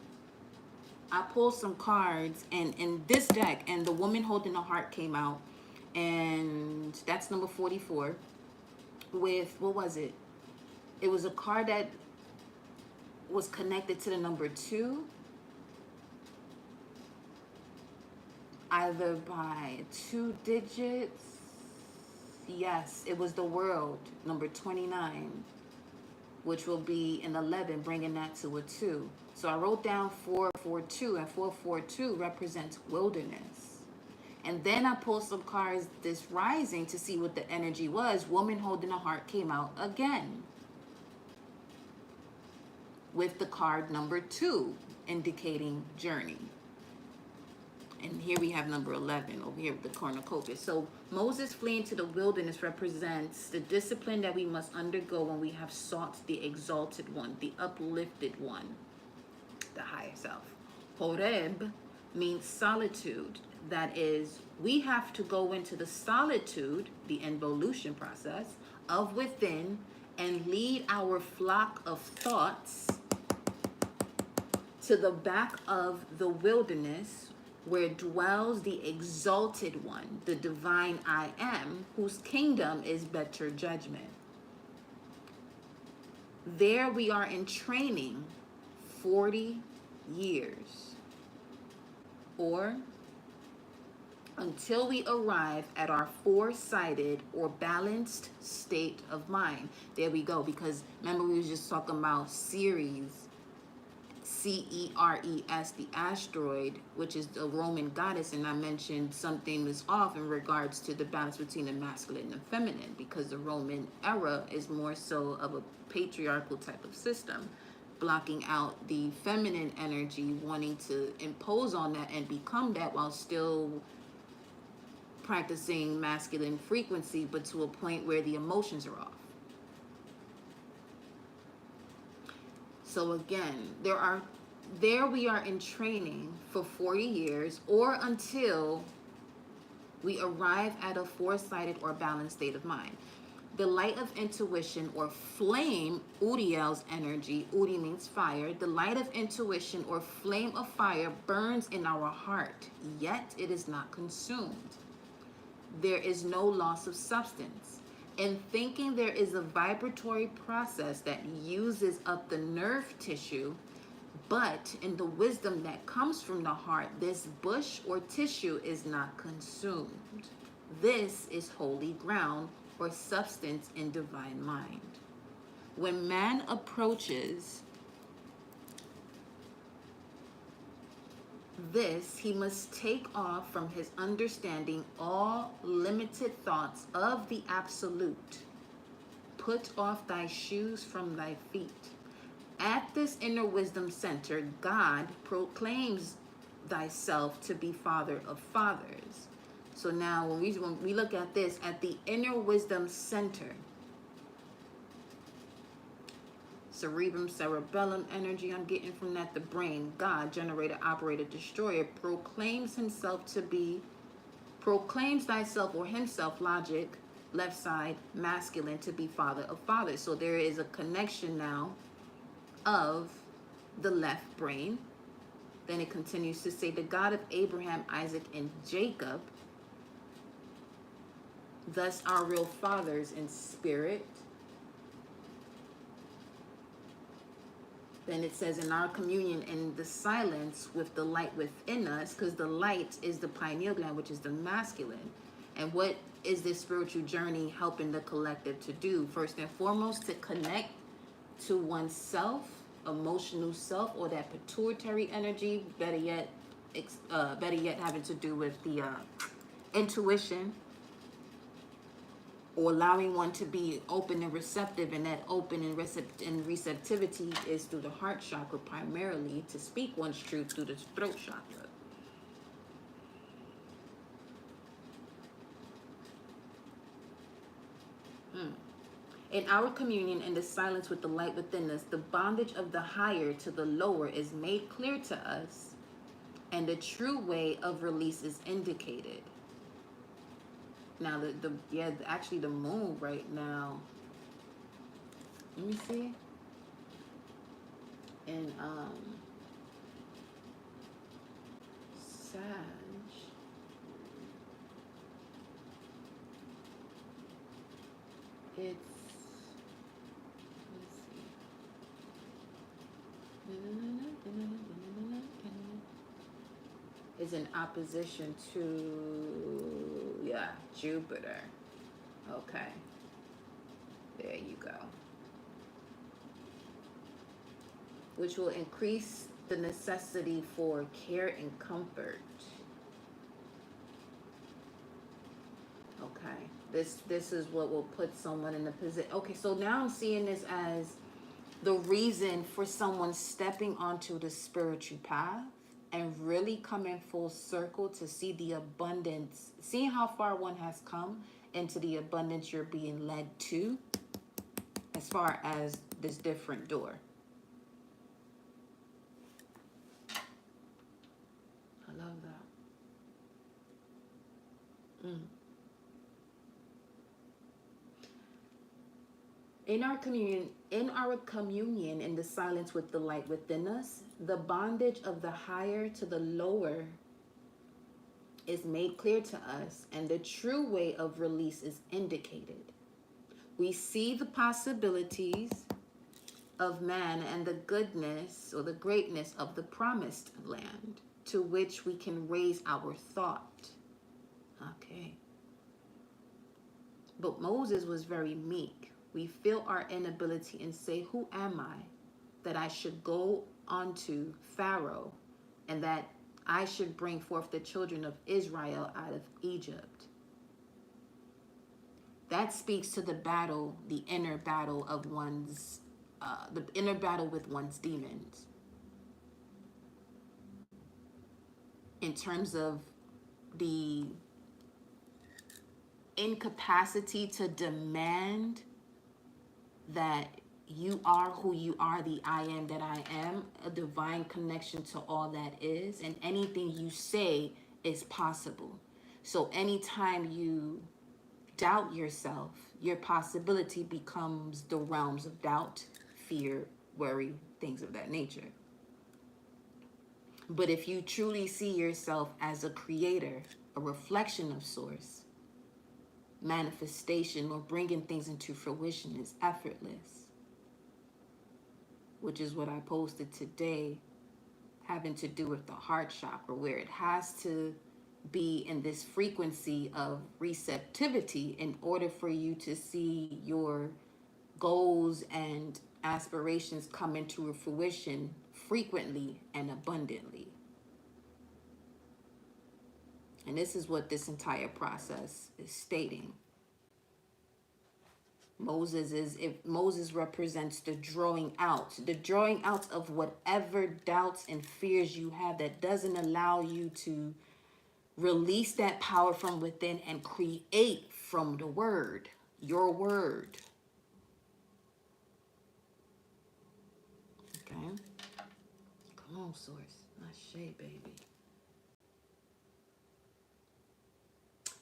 A: I pulled some cards and in this deck, and the woman holding a heart came out, and that's number 44 with, what was it? It was a card that was connected to the number 2, either by 2 digits. Yes, it was the world, number 29, which will be an 11, bringing that to a 2. So I wrote down 442, and 442 represents wilderness. And then I pulled some cards this rising to see what the energy was. Woman holding a heart came out again with the card number 2, indicating journey. And here we have number 11 over here with the cornucopia. So Moses fleeing to the wilderness represents the discipline that we must undergo when we have sought the exalted one, the uplifted one, the higher self. Horeb means solitude. That is, we have to go into the solitude, the involution process, of within and lead our flock of thoughts to the back of the wilderness, where dwells the exalted one, the divine I am, whose kingdom is better judgment. There we are in training 40 years, or until we arrive at our foresighted or balanced state of mind. There we go, because remember we was just talking about Ceres, Ceres, the asteroid, which is the Roman goddess, and I mentioned something was off in regards to the balance between the masculine and feminine, because the Roman era is more so of a patriarchal type of system, blocking out the feminine energy, wanting to impose on that and become that while still practicing masculine frequency, but to a point where the emotions are off. So again, there we are in training for 40 years, or until we arrive at a foresighted or balanced state of mind. The light of intuition or flame, Uriel's energy, Uri means fire. The light of intuition or flame of fire burns in our heart, yet it is not consumed. There is no loss of substance. In thinking, there is a vibratory process that uses up the nerve tissue, but in the wisdom that comes from the heart, this bush or tissue is not consumed. This is holy ground or substance in divine mind. When man approaches this, he must take off from his understanding all limited thoughts of the absolute. Put off thy shoes from thy feet. At this inner wisdom center, God proclaims thyself to be Father of fathers. So now when we look at this, at the inner wisdom center, cerebrum, cerebellum energy I'm getting from that. The brain, God, generator, operator, destroyer, proclaims thyself or himself, logic, left side, masculine, to be father of fathers. So there is a connection now of the left brain. Then it continues to say, the God of Abraham, Isaac, and Jacob, thus our real fathers in spirit. Then it says, in our communion in the silence with the light within us, because the light is the pineal gland, which is the masculine. And what is this spiritual journey helping the collective to do? First and foremost, to connect to oneself, emotional self, or that pituitary energy, better yet having to do with the intuition, or allowing one to be open and receptive, and that open and receptivity is through the heart chakra primarily, to speak one's truth through the throat chakra. In our communion in the silence with the light within us, the bondage of the higher to the lower is made clear to us, and the true way of release is indicated. Now, actually the moon right now, let me see, in Sag, it's, let's see, is in opposition to, Jupiter. Okay. There you go. Which will increase the necessity for care and comfort. Okay. This is what will put someone in a position. Okay, so now I'm seeing this as the reason for someone stepping onto the spiritual path and really coming full circle to see the abundance, seeing how far one has come into the abundance you're being led to, as far as this different door. I love that. In our communion in the silence with the light within us, the bondage of the higher to the lower is made clear to us, and the true way of release is indicated. We see the possibilities of man and the goodness or the greatness of the promised land, to which we can raise our thought. Okay. But Moses was very meek. We feel our inability and say, who am I that I should go unto Pharaoh, and that I should bring forth the children of Israel out of Egypt? That speaks to the battle, the inner battle of the inner battle with one's demons. In terms of the incapacity to demand that you are who you are, the I am that I am, a divine connection to all that is, and anything you say is possible. So anytime you doubt yourself, your possibility becomes the realms of doubt, fear, worry, things of that nature. But if you truly see yourself as a creator, a reflection of source, manifestation or bringing things into fruition is effortless, which is what I posted today, having to do with the heart chakra, where it has to be in this frequency of receptivity in order for you to see your goals and aspirations come into fruition frequently and abundantly. And this is what this entire process is stating. Moses represents the drawing out of whatever doubts and fears you have that doesn't allow you to release that power from within and create from the word, your word. Come on, source. Ashe, baby.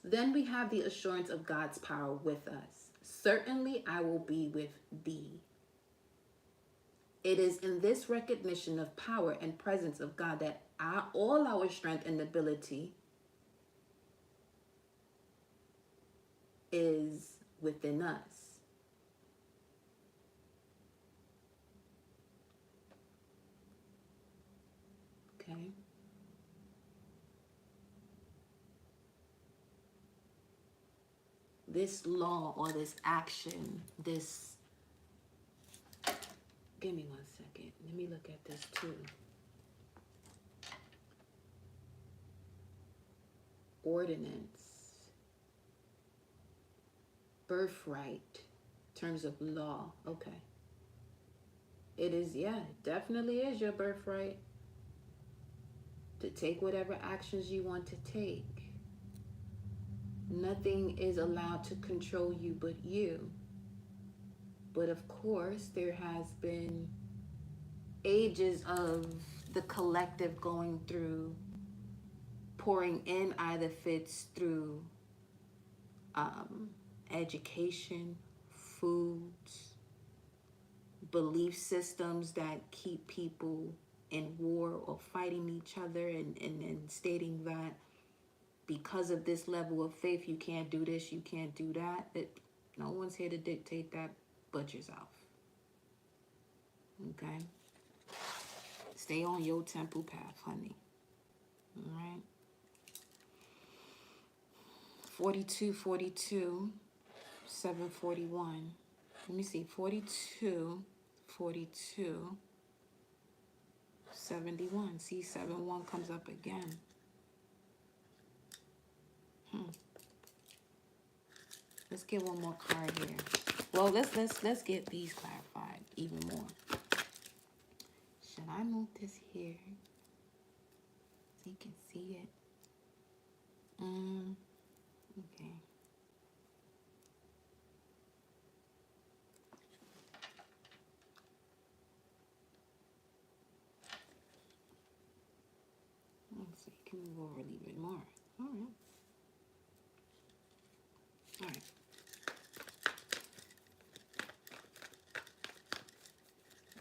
A: Then we have the assurance of God's power with us. Certainly I will be with thee. It is in this recognition of power and presence of God that all our strength and ability is within us. Okay. This law or this action, this, give me 1 second. Let me look at this too. Ordinance, birthright, terms of law. Okay. It is, yeah, it definitely is your birthright to take whatever actions you want to take. Nothing is allowed to control you but you. But of course, there has been ages of the collective going through, pouring in either fits through education, foods, belief systems that keep people in war or fighting each other and stating that because of this level of faith, you can't do this, you can't do that. No one's here to dictate that but yourself. Okay? Stay on your temple path, honey. All right? 42, 741. Let me see. 42, 71. See, 71 comes up again. Let's get one more card here. Well, let's get these clarified even more. Should I move this here so you can see it? Okay. Let's see. Can move over a little bit more. All right. All right.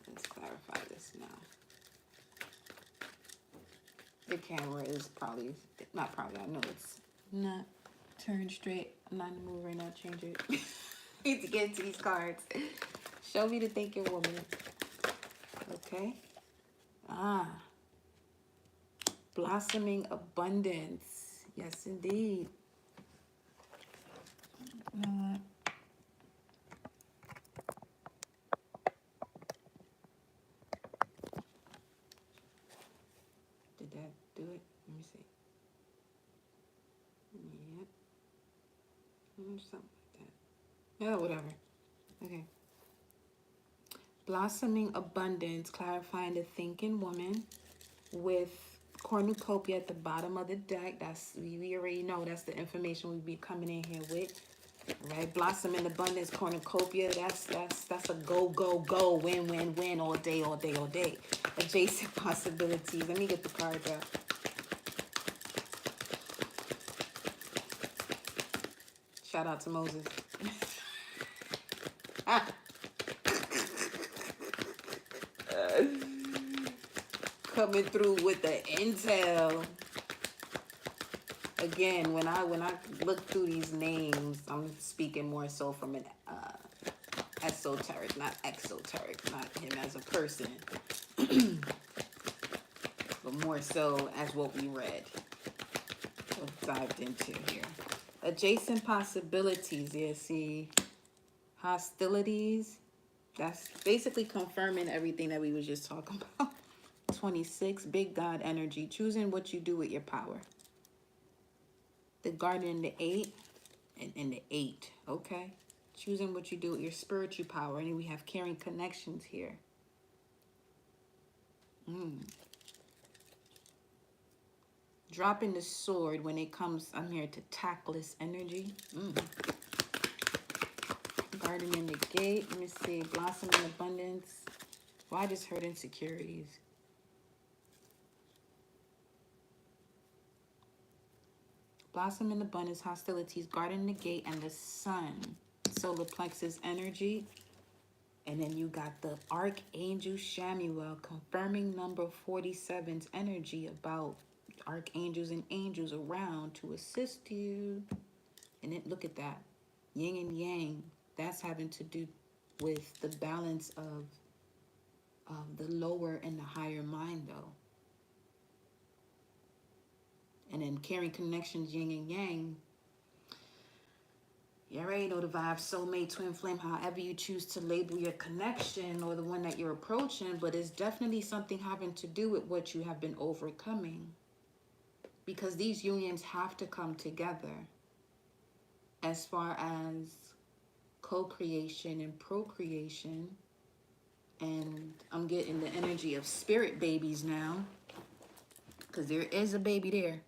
A: Let's clarify this now. The camera is probably, not probably, I know it's not turned straight. I'm not going to move right now, change it. Need to get into these cards. Show me the thinking woman. Okay. Blossoming abundance. Yes, indeed. You know what? Did that do it? Let me see. Yep. Something like that. Yeah, whatever. Okay. Blossoming abundance, clarifying the thinking woman with cornucopia at the bottom of the deck. That's, we already know that's the information we be coming in here with. Right? Blossoming abundance, cornucopia. That's a go, win all day. Adjacent possibilities. Let me get the cards out. Shout out to Moses. Coming through with the intel. Again, when I look through these names, I'm speaking more so from an esoteric, not exoteric, not him as a person, but more so as what we read or dived into here. Adjacent possibilities. Yeah, see, hostilities. That's basically confirming everything that we was just talking about. 26, big God energy, choosing what you do with your power. The garden and the 8, and the 8, okay? Choosing what you do with your spiritual power. And then we have caring connections here. Dropping the sword when it comes, I'm here to tactless energy. Garden in the gate, let me see, blossoming abundance. Why does hurt insecurities? Blossom in abundance, hostilities, guarding the gate, and the sun. Solar plexus energy. And then you got the Archangel Shamuel confirming number 47's energy about archangels and angels around to assist you. And then look at that. Yin and yang. That's having to do with the balance of the lower and the higher mind, though. And then carrying connections, yin and yang. You already know the vibe, soulmate, twin flame, however you choose to label your connection or the one that you're approaching, but it's definitely something having to do with what you have been overcoming. Because these unions have to come together as far as co-creation and procreation. And I'm getting the energy of spirit babies now, because there is a baby there.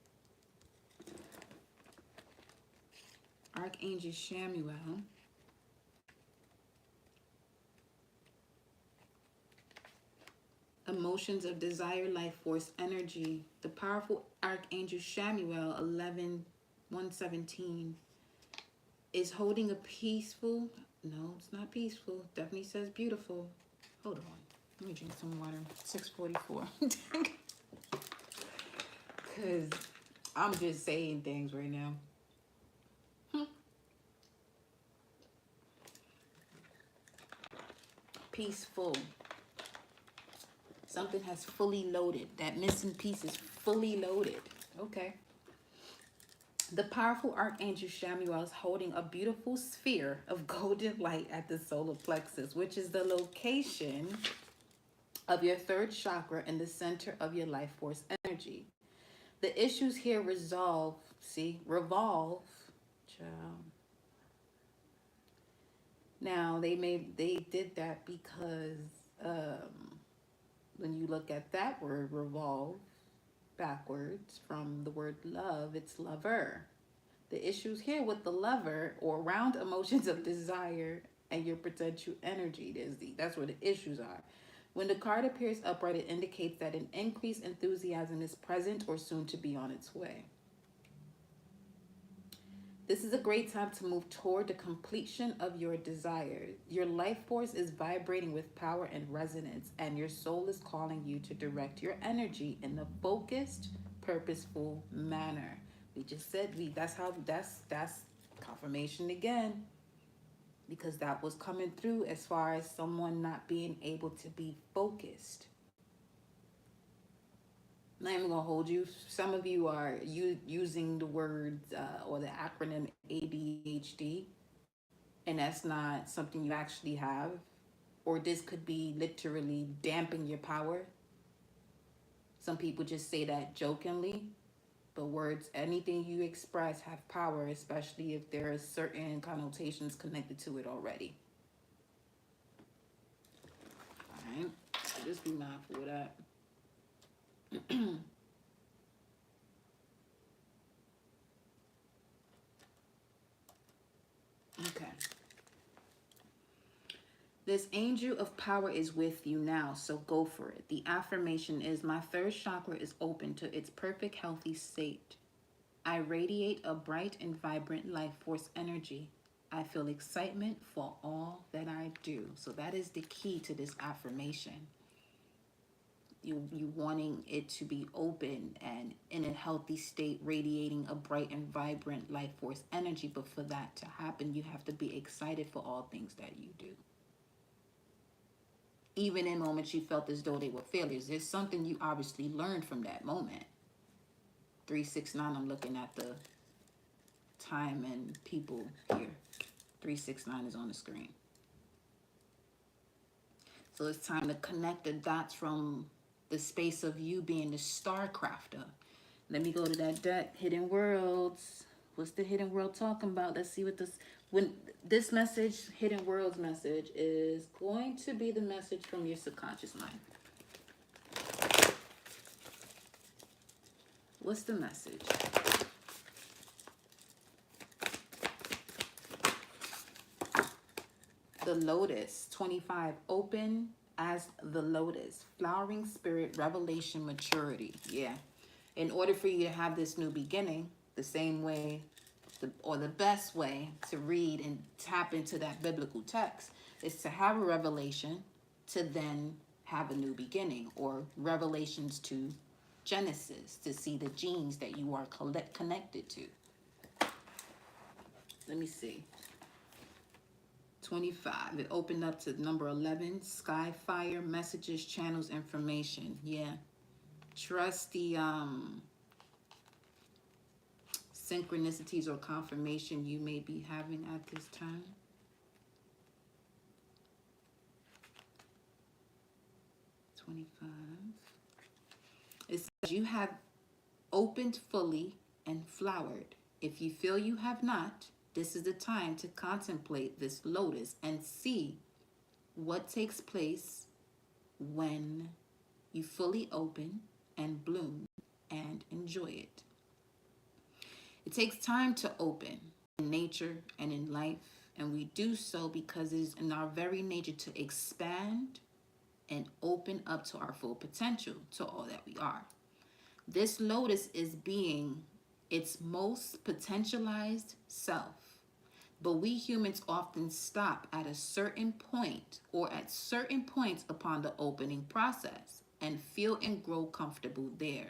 A: Archangel Shamuel. Emotions of desire, life force, energy. The powerful Archangel Shamuel, 11-117, is holding a peaceful, no, it's not peaceful, definitely says beautiful. Hold on, let me drink some water. 6:44. Because I'm just saying things right now. Peaceful. Something has fully loaded. That missing piece is fully loaded. Okay. The powerful Archangel Shamuel is holding a beautiful sphere of golden light at the solar plexus, which is the location of your third chakra and the center of your life force energy. The issues here revolve. Child. Now they did that because when you look at that word revolve backwards from the word love, it's lover. The issues here with the lover or around emotions of desire and your potential energy, that's where the issues are. When the card appears upright, it indicates that an increased enthusiasm is present or soon to be on its way. This is a great time to move toward the completion of your desires. Your life force is vibrating with power and resonance, and your soul is calling you to direct your energy in a focused, purposeful manner. We just said that's confirmation again, because that was coming through as far as someone not being able to be focused. I'm not even gonna hold you. Some of you are using the words or the acronym ADHD, and that's not something you actually have. Or this could be literally damping your power. Some people just say that jokingly, but words, anything you express, have power, especially if there are certain connotations connected to it already. All right, so just be mindful of that. Okay. This angel of power is with you now, so go for it. The affirmation is, my third chakra is open to its perfect healthy state. I radiate a bright and vibrant life force energy. I feel excitement for all that I do. So that is the key to this affirmation. You wanting it to be open and in a healthy state, radiating a bright and vibrant life force energy. But for that to happen, you have to be excited for all things that you do. Even in moments you felt as though they were failures, there's something you obviously learned from that moment. 369, I'm looking at the time and people here. 369 is on the screen. So it's time to connect the dots from the space of you being the star crafter. Let me go to that deck, Hidden Worlds. What's the Hidden World talking about? Let's see what this message, Hidden Worlds message, is going to be the message from your subconscious mind. What's the message? The Lotus, 25, open as the lotus, flowering spirit, revelation, maturity. Yeah. In order for you to have this new beginning, the same way, or the best way to read and tap into that biblical text is to have a revelation, to then have a new beginning, or revelations to Genesis, to see the genes that you are connected to. Let me see. 25. It opened up to number 11. Sky, fire, messages, channels, information. Yeah. Trust the synchronicities or confirmation you may be having at this time. It says you have opened fully and flowered. If you feel you have not, this is the time to contemplate this lotus and see what takes place when you fully open and bloom and enjoy it. It takes time to open in nature and in life, and we do so because it is in our very nature to expand and open up to our full potential, to all that we are. This lotus is being its most potentialized self. But we humans often stop at a certain point or at certain points upon the opening process and feel and grow comfortable there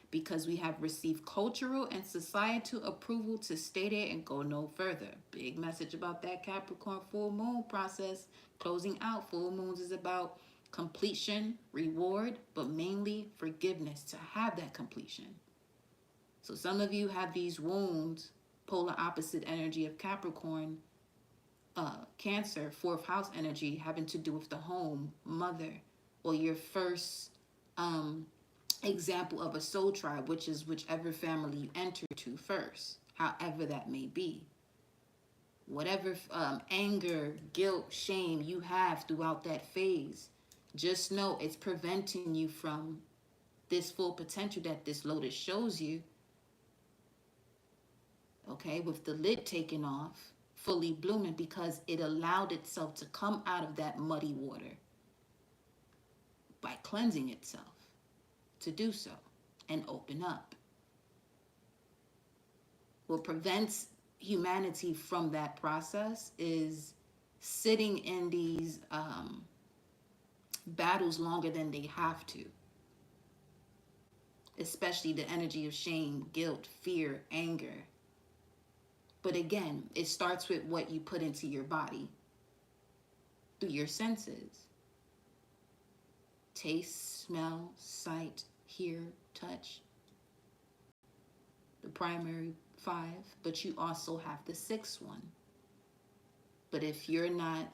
A: because we have received cultural and societal approval to stay there and go no further. Big message about that Capricorn full moon process. Closing out full moons is about completion, reward, but mainly forgiveness to have that completion. So some of you have these wounds, polar opposite energy of Capricorn, Cancer, fourth house energy, having to do with the home, mother, or your first example of a soul tribe, which is whichever family you enter to first, however that may be. Whatever anger, guilt, shame you have throughout that phase, just know it's preventing you from this full potential that this lotus shows you. Okay, with the lid taken off, fully blooming, because it allowed itself to come out of that muddy water by cleansing itself to do so and open up. What prevents humanity from that process is sitting in these battles longer than they have to, especially the energy of shame, guilt, fear, anger. But again, it starts with what you put into your body through your senses. Taste, smell, sight, hear, touch. The primary 5, but you also have the 6th one. But if you're not,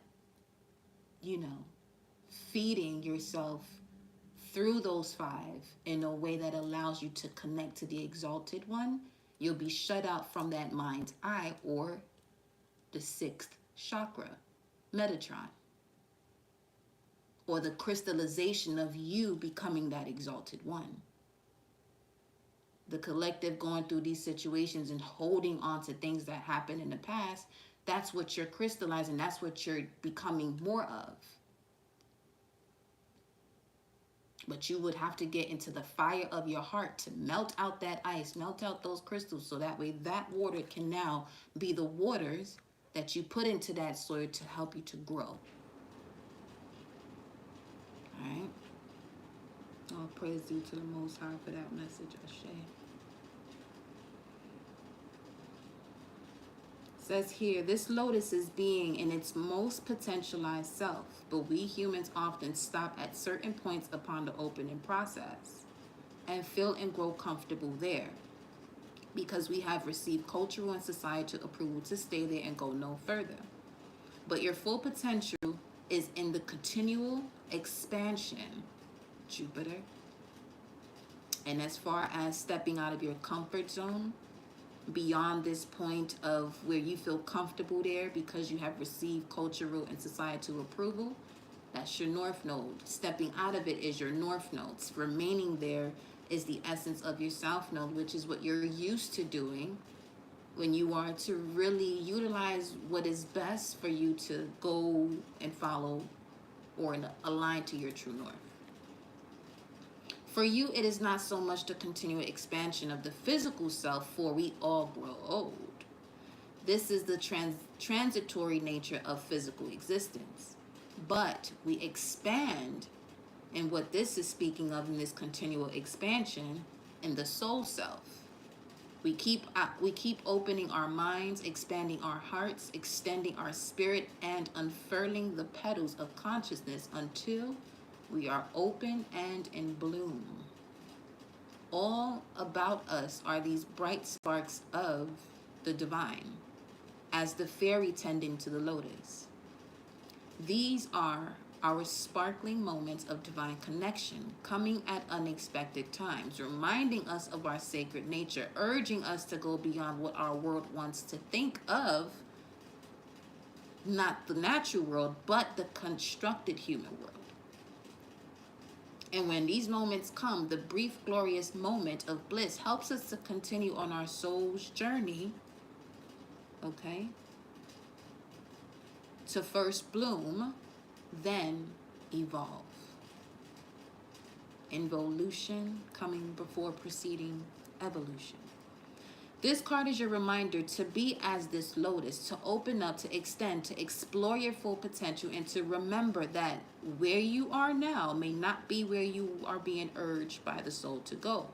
A: feeding yourself through those 5 in a way that allows you to connect to the exalted one, you'll be shut out from that mind's eye, or the 6th chakra, Metatron, or the crystallization of you becoming that exalted one. The collective going through these situations and holding on to things that happened in the past, that's what you're crystallizing. That's what you're becoming more of. But you would have to get into the fire of your heart to melt out that ice, melt out those crystals, so that way that water can now be the waters that you put into that soil to help you to grow. All right? All praise due to the Most High for that message, Ashe. Says here, this lotus is being in its most potentialized self, but we humans often stop at certain points upon the opening process and feel and grow comfortable there because we have received cultural and societal approval to stay there and go no further. But your full potential is in the continual expansion, Jupiter. And as far as stepping out of your comfort zone, beyond this point of where you feel comfortable there because you have received cultural and societal approval, that's your north node. Stepping out of it is your north node. Remaining there is the essence of your south node, which is what you're used to doing when you are to really utilize what is best for you to go and follow or aligned to your true north. For you, it is not so much the continual expansion of the physical self, for we all grow old. This is the transitory nature of physical existence. But we expand, and what this is speaking of in this continual expansion, in the soul self. We keep opening our minds, expanding our hearts, extending our spirit, and unfurling the petals of consciousness until we are open and in bloom. All about us are these bright sparks of the divine, as the fairy tending to the lotus. These are our sparkling moments of divine connection, coming at unexpected times, reminding us of our sacred nature, urging us to go beyond what our world wants to think of, not the natural world, but the constructed human world. And when these moments come, the brief, glorious moment of bliss helps us to continue on our soul's journey, okay? To first bloom, then evolve. Involution coming before preceding evolution. This card is your reminder to be as this lotus, to open up, to extend, to explore your full potential, and to remember that where you are now may not be where you are being urged by the soul to go.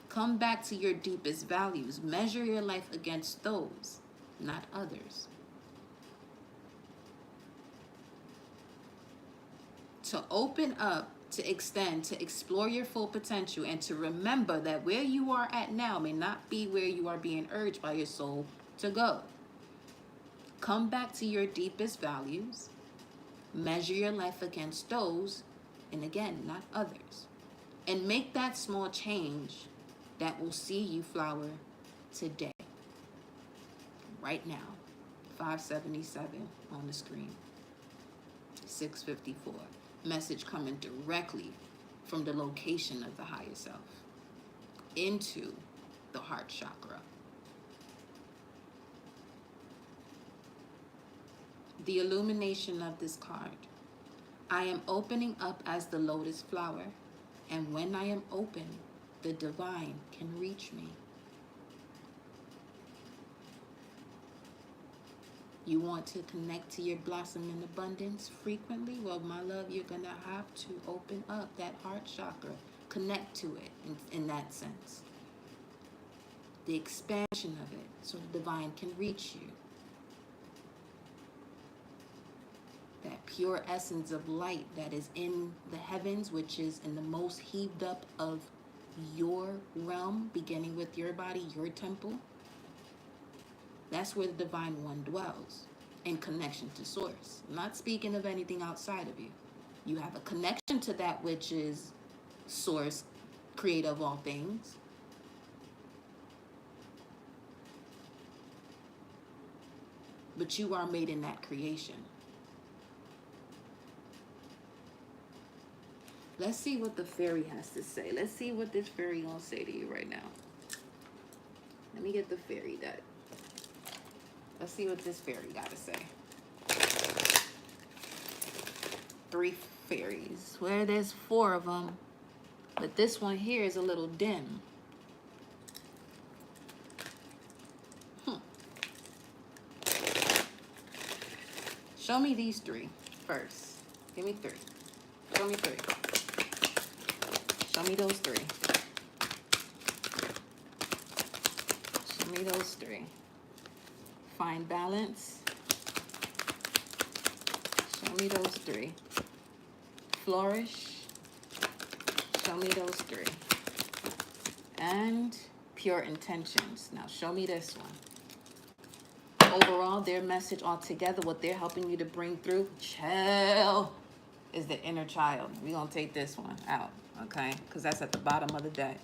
A: Come back to your deepest values. Measure your life against those, not others. To open up, to extend, to explore your full potential, and to remember that where you are at now may not be where you are being urged by your soul to go. Come back to your deepest values. Measure your life against those, and again, not others. And make that small change that will see you flower today. Right now. 577 on the screen. 654. Message coming directly from the location of the higher self into the heart chakra. The illumination of this card. I am opening up as the lotus flower, and when I am open, the divine can reach me. You want to connect to your blossom in abundance frequently? Well, my love, you're going to have to open up that heart chakra. Connect to it in that sense. The expansion of it so the divine can reach you. That pure essence of light that is in the heavens, which is in the most heaved up of your realm, beginning with your body, your temple. That's where the divine one dwells, in connection to source. I'm not speaking of anything outside of you. You have a connection to that which is source, creator of all things. But you are made in that creation. Let's see what the fairy has to say. Let's see what this fairy gonna say to you right now. Let me get the fairy deck. Let's see what this fairy got to say. 3 fairies. Well, there's 4 of them. But this one here is a little dim. Show me these 3 first. Give me 3. Show me 3. Show me those 3. Show me those 3. Find balance. Show me those 3. Flourish. Show me those 3. And pure intentions. Now show me this one. Overall, their message altogether, what they're helping you to bring through, chill, is the inner child. We're going to take this one out, okay? Because that's at the bottom of the deck.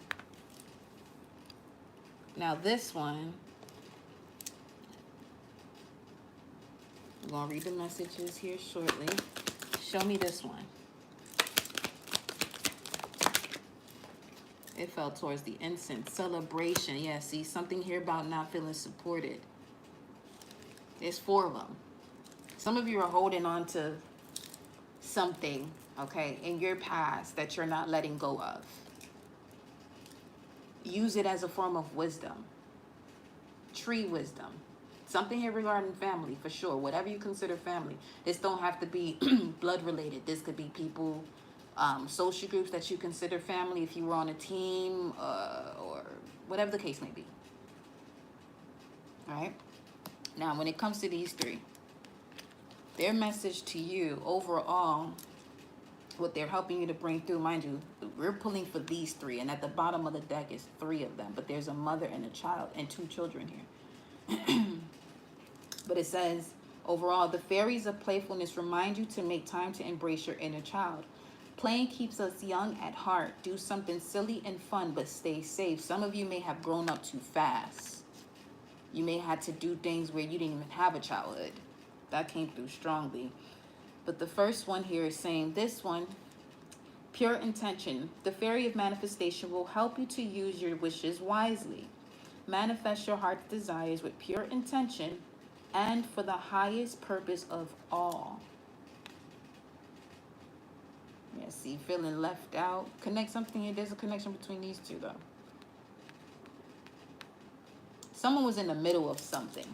A: Now this one, I'm going to read the messages here shortly. Show me this one. It fell towards the incense. Celebration. Yeah, see, something here about not feeling supported. There's 4 of them. Some of you are holding on to something, okay, in your past that you're not letting go of. Use it as a form of wisdom, tree wisdom. Something here regarding family, for sure. Whatever you consider family. This don't have to be blood related. This could be people, social groups that you consider family if you were on a team, or whatever the case may be. All right? Now, when it comes to these three, their message to you overall, what they're helping you to bring through, mind you, we're pulling for these three, and at the bottom of the deck is three of them, but there's a mother and a child and two children here. But it says, overall, the fairies of playfulness remind you to make time to embrace your inner child. Playing keeps us young at heart. Do something silly and fun, but stay safe. Some of you may have grown up too fast. You may have to do things where you didn't even have a childhood. That came through strongly. But the first one here is saying this one, pure intention. The fairy of manifestation will help you to use your wishes wisely. Manifest your heart's desires with pure intention and for the highest purpose of all. Yeah, see, feeling left out. Connect something here. There's a connection between these two, though. Someone was in the middle of something.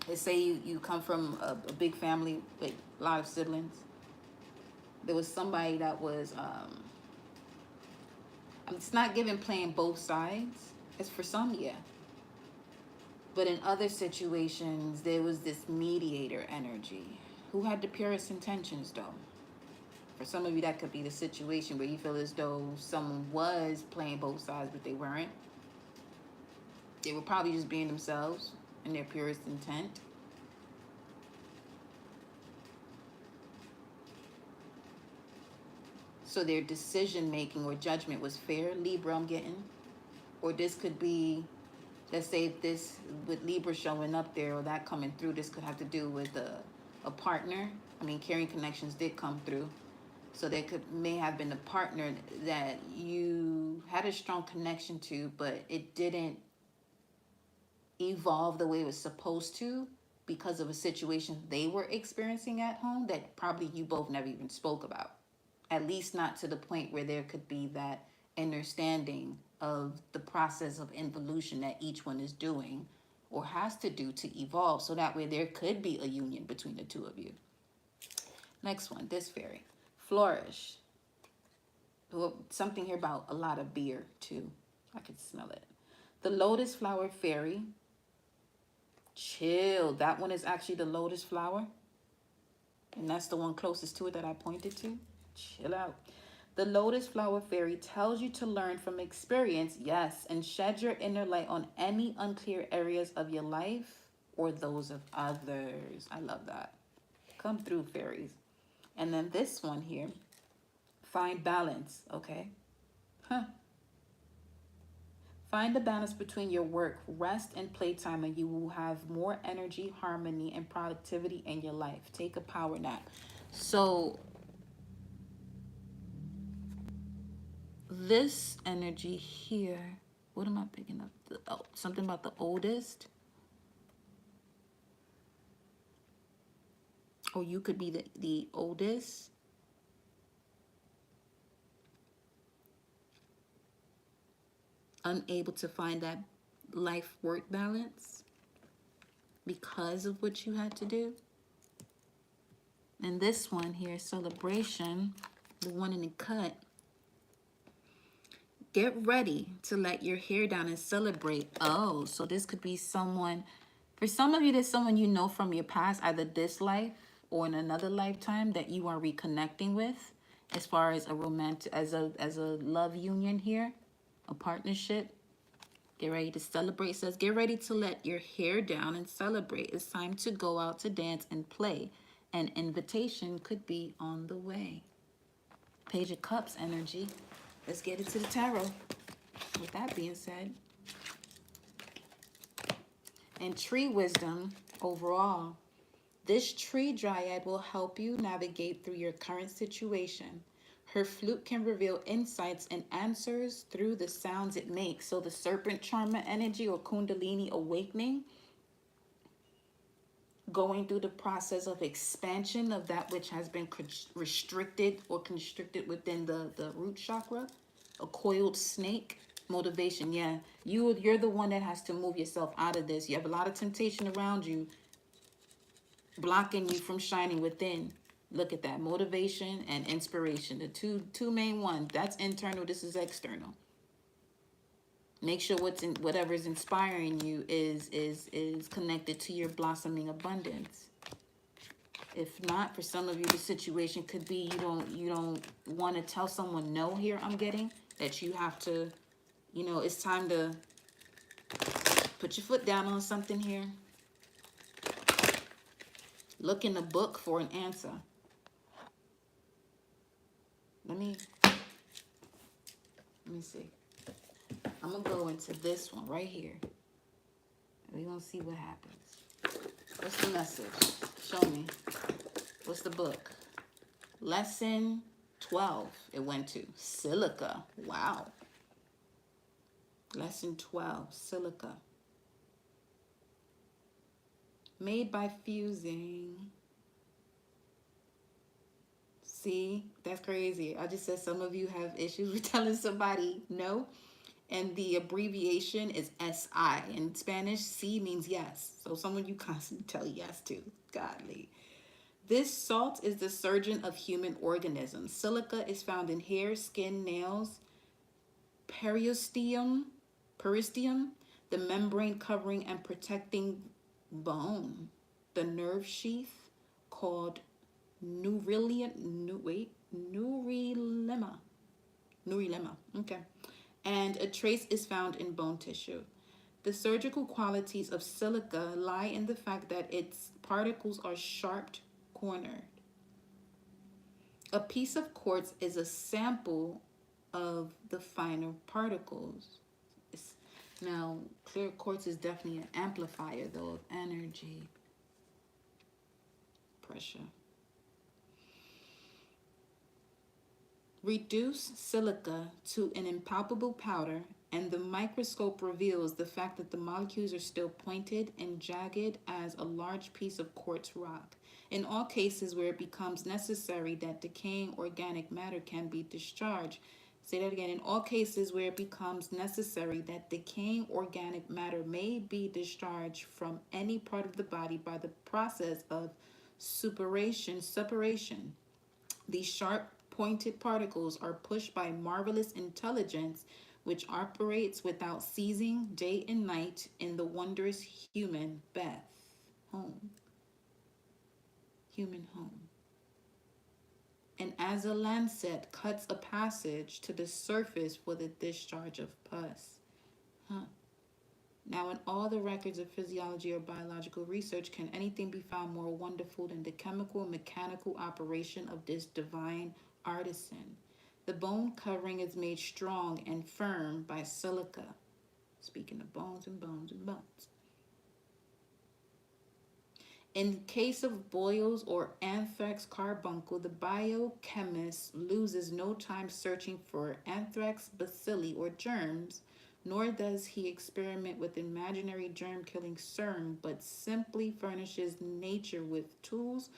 A: Let's say you come from a big family with a lot of siblings. There was somebody that was, it's not given playing both sides. It's for some, yeah. But in other situations, there was this mediator energy who had the purest intentions, though. For some of you, that could be the situation where you feel as though someone was playing both sides, but they weren't. They were probably just being themselves in their purest intent. So their decision-making or judgment was fair. Libra, I'm getting. Or this could be, let's say if this, with Libra showing up there or that coming through, this could have to do with a partner. I mean, carrying connections did come through. So there may have been a partner that you had a strong connection to, but it didn't evolve the way it was supposed to because of a situation they were experiencing at home that probably you both never even spoke about. At least not to the point where there could be that understanding of the process of involution that each one is doing or has to do to evolve. So that way there could be a union between the two of you. Next one, this fairy. Flourish. Something here about a lot of beer too. I could smell it. The lotus flower fairy. Chill. That one is actually the lotus flower. And that's the one closest to it that I pointed to. Chill out. The lotus flower fairy tells you to learn from experience, yes, and shed your inner light on any unclear areas of your life or those of others. I love that. Come through, fairies. And then this one here, find balance, okay? Find the balance between your work, rest, and playtime, and you will have more energy, harmony, and productivity in your life. Take a power nap. So this energy here, what am I picking up? Oh, something about the oldest. Or you could be the oldest. Unable to find that life-work balance because of what you had to do. And this one here, celebration, the one in the cut. Get ready to let your hair down and celebrate. Oh, so this could be someone, for some of you, there's someone you know from your past, either this life or in another lifetime that you are reconnecting with as far as a romantic, as a love union here, a partnership. Get ready to celebrate. It says, get ready to let your hair down and celebrate. It's time to go out to dance and play. An invitation could be on the way. Page of Cups energy. Let's get into the tarot. With that being said, and tree wisdom overall, this tree dryad will help you navigate through your current situation. Her flute can reveal insights and answers through the sounds it makes. So the serpent charmer energy or kundalini awakening, going through the process of expansion of that which has been restricted or constricted within the root chakra. A coiled snake. Motivation. Yeah, you're the one that has to move yourself out of this. You have a lot of temptation around you, blocking you from shining within. Look at that. Motivation and inspiration, the two main ones. That's internal, this is external. Make sure whatever is inspiring you is connected to your blossoming abundance. If not, for some of you, the situation could be you don't want to tell someone no. Here I'm getting that you have to, it's time to put your foot down on something here. Look in the book for an answer. Let me see. I'm going to go into this one right here. We're going to see what happens. What's the message? Show me. What's the book? Lesson 12. It went to silica. Wow. Lesson 12. Silica. Made by fusing. See, that's crazy. I just said some of you have issues with telling somebody no. And the abbreviation is SI. In Spanish, C means yes. So someone you constantly tell yes to. Godly. This salt is the surgeon of human organisms. Silica is found in hair, skin, nails, periosteum, the membrane covering and protecting bone, the nerve sheath called Nurilema. Okay. And a trace is found in bone tissue. The surgical qualities of silica lie in the fact that its particles are sharp-cornered. A piece of quartz is a sample of the finer particles. Now, clear quartz is definitely an amplifier, though, of energy, pressure. Reduce silica to an impalpable powder, and the microscope reveals the fact that the molecules are still pointed and jagged as a large piece of quartz rock. In all cases where it becomes necessary that decaying organic matter can be discharged. Say that again. In all cases where it becomes necessary that decaying organic matter may be discharged from any part of the body by the process of separation, these sharp pointed particles are pushed by marvelous intelligence which operates without ceasing day and night in the wondrous human home. And as a lancet cuts a passage to the surface for the discharge of pus. Now, in all the records of physiology or biological research, can anything be found more wonderful than the chemical and mechanical operation of this divine artisan? The bone covering is made strong and firm by silica. Speaking of bones and bones and bones. In case of boils or anthrax carbuncle, the biochemist loses no time searching for anthrax bacilli or germs, nor does he experiment with imaginary germ-killing serum, but simply furnishes nature with tools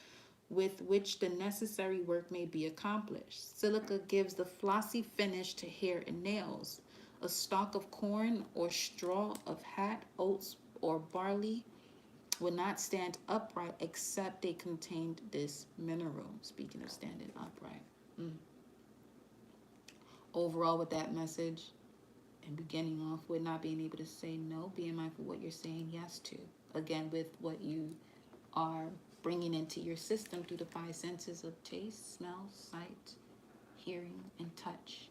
A: with which the necessary work may be accomplished. Silica gives the flossy finish to hair and nails. A stalk of corn or straw of hat, oats, or barley would not stand upright except they contained this mineral. Speaking of standing upright. Overall, with that message, and beginning off with not being able to say no, being mindful of what you're saying yes to. Again, with what you are bringing into your system through the five senses of taste, smell, sight, hearing, and touch.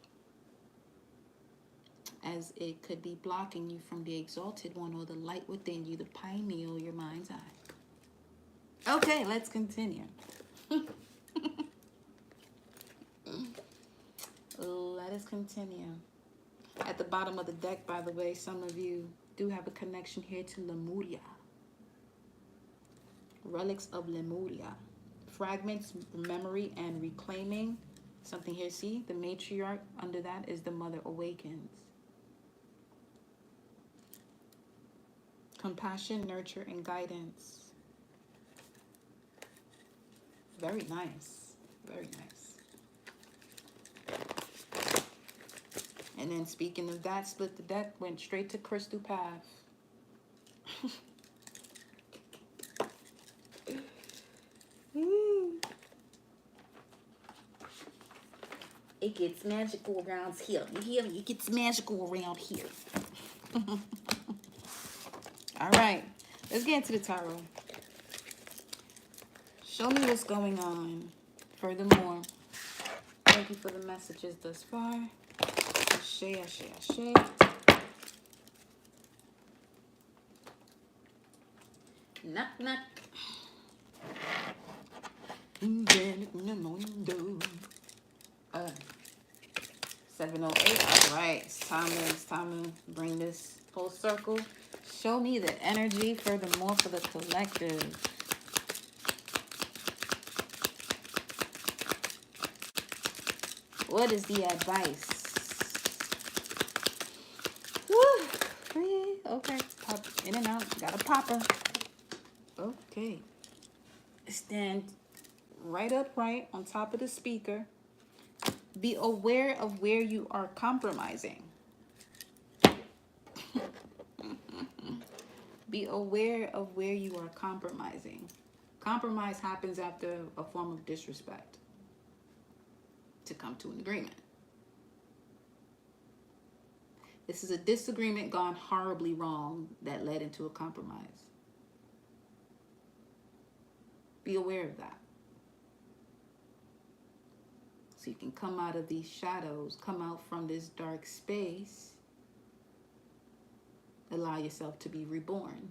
A: As it could be blocking you from the exalted one or the light within you, the pineal, your mind's eye. Okay, let's continue. Let us continue. At the bottom of the deck, by the way, some of you do have a connection here to Lemuria. Relics of Lemuria. Fragments, memory, and reclaiming. Something here, see? The matriarch under that is the mother awakens. Compassion, nurture, and guidance. Very nice. Very nice. And then speaking of that, split the deck, went straight to Crystal Path. It gets magical around here. You hear me? It gets magical around here. All right. Let's get into the tarot. Show me what's going on. Furthermore, thank you for the messages thus far. Ashe, ashe, ashe. Knock, knock. Uh, 7:08. All right. It's time to bring this full circle. Show me the energy furthermore for the collective. What is the advice? Woo! Okay. Pop in and out. Got a popper. Okay. Stand right upright on top of the speaker. Be aware of where you are compromising. Be aware of where you are compromising. Compromise happens after a form of disrespect to come to an agreement. This is a disagreement gone horribly wrong that led into a compromise. Be aware of that. So you can come out of these shadows, come out from this dark space, allow yourself to be reborn.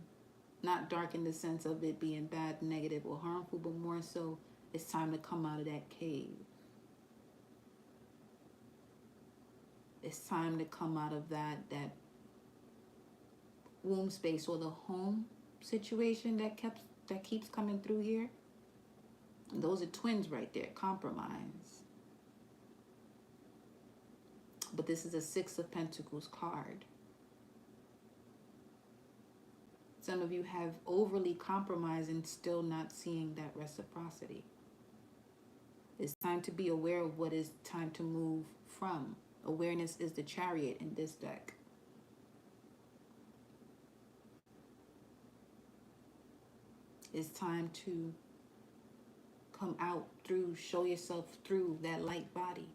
A: Not dark in the sense of it being bad, negative, or harmful, but more so it's time to come out of that cave. It's time to come out of that womb space or the home situation that keeps coming through here. And those are twins right there, compromise. But this is a Six of Pentacles card. Some of you have overly compromised and still not seeing that reciprocity. It's time to be aware of what is time to move from. Awareness is the Chariot in this deck. It's time to come out through, show yourself through that light body,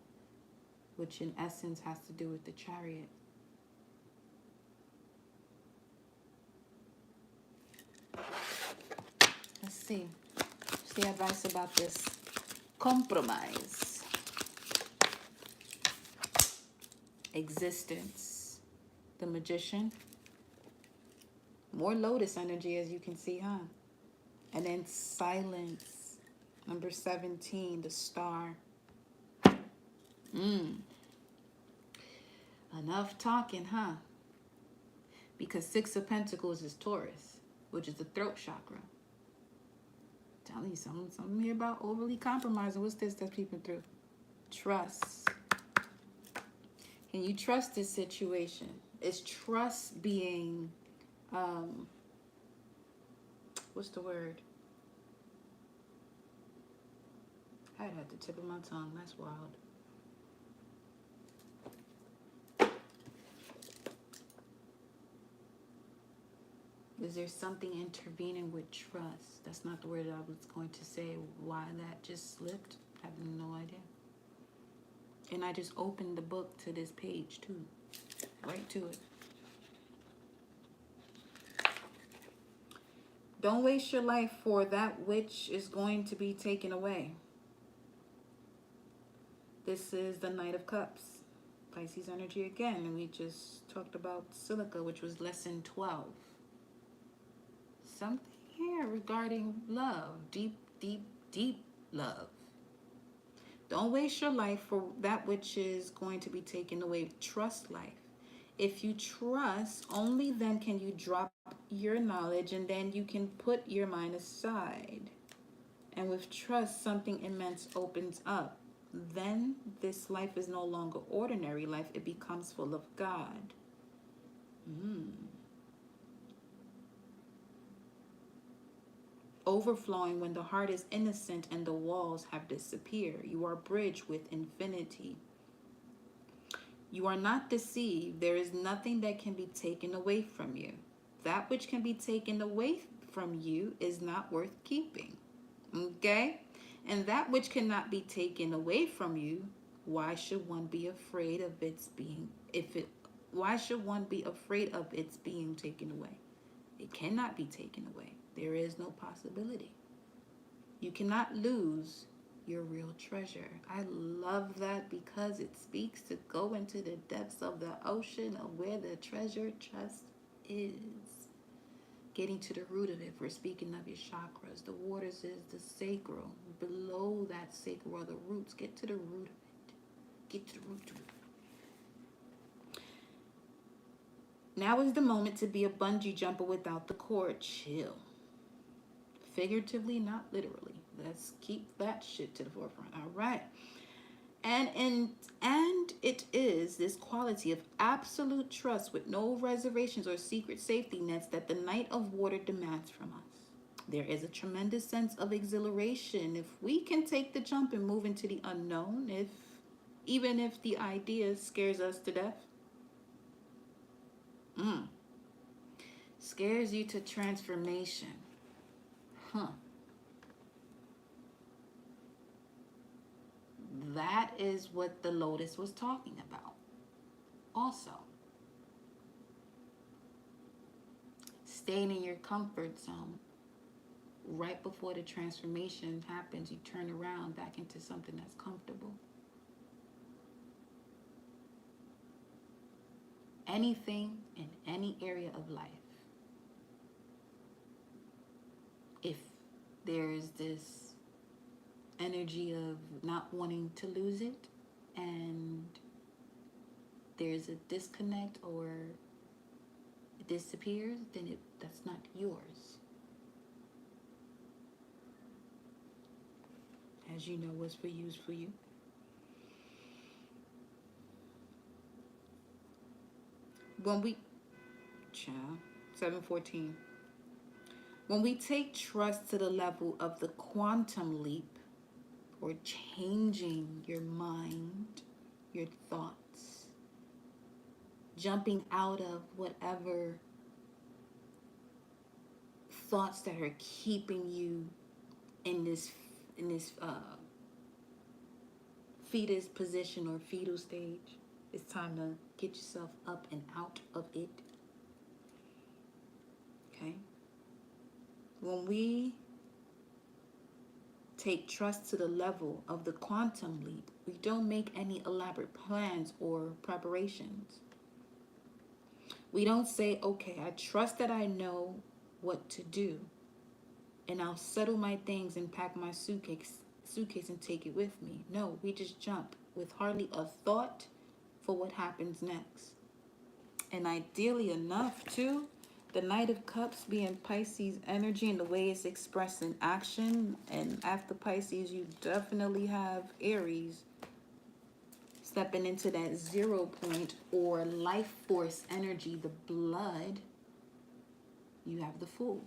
A: which in essence has to do with the Chariot. Let's see. What's the advice about this compromise? Existence. The Magician. More Lotus energy, as you can see, huh? And then silence. Number 17, the Star. Enough talking, huh? Because Six of Pentacles is Taurus, which is the throat chakra. Telling you something here about overly compromising. What's this that's peeping through? Trust. Can you trust this situation? Is trust being, what's the word? I had the tip of my tongue. That's wild. Is there something intervening with trust? That's not the word I was going to say. Why that just slipped, I have no idea. And I just opened the book to this page too. Right to it. Don't waste your life for that which is going to be taken away. This is the Knight of Cups. Pisces energy again. And we just talked about silica, which was lesson 12. Something here regarding love. Deep, deep, deep love. Don't waste your life for that which is going to be taken away. Trust life. If you trust, only then can you drop your knowledge and then you can put your mind aside. And with trust, something immense opens up. Then this life is no longer ordinary life. It becomes full of God. overflowing when the heart is innocent and the walls have disappeared. You are bridged with infinity. You are not deceived. There is nothing that can be taken away from you. That which can be taken away from you is not worth keeping. Okay? And that which cannot be taken away from you, why should one be afraid of its being why should one be afraid of its being taken away? It cannot be taken away. There is no possibility. You cannot lose your real treasure. I love that because it speaks to go into the depths of the ocean of where the treasure chest is. Getting to the root of it. If we're speaking of your chakras, the waters is the sacral. Below that sacral are the roots. Get to the root of it. Get to the root of it. Now is the moment to be a bungee jumper without the cord. Chill. Figuratively, not literally. Let's keep that shit to the forefront. All right. And it is this quality of absolute trust with no reservations or secret safety nets that the Night of Water demands from us. There is a tremendous sense of exhilaration if we can take the jump and move into the unknown, even if the idea scares us to death. Scares you to transformation. That is what the Lotus was talking about. Also, staying in your comfort zone. Right before the transformation happens, you turn around back into something that's comfortable. Anything in any area of life, if there's this energy of not wanting to lose it and there's a disconnect or it disappears, then that's not yours. As you know, what's for you is for you. When we, 7:14. When we take trust to the level of the quantum leap, or changing your mind, your thoughts, jumping out of whatever thoughts that are keeping you in this fetus position or fetal stage. It's time to get yourself up and out of it. Okay? When we take trust to the level of the quantum leap, we don't make any elaborate plans or preparations. We don't say, okay, I trust that I know what to do, and I'll settle my things and pack my suitcase and take it with me. No, we just jump with hardly a thought for what happens next. And ideally enough, too, the Knight of Cups being Pisces energy and the way it's expressed in action. And after Pisces, you definitely have Aries stepping into that 0 point or life force energy, the blood. You have the Fool.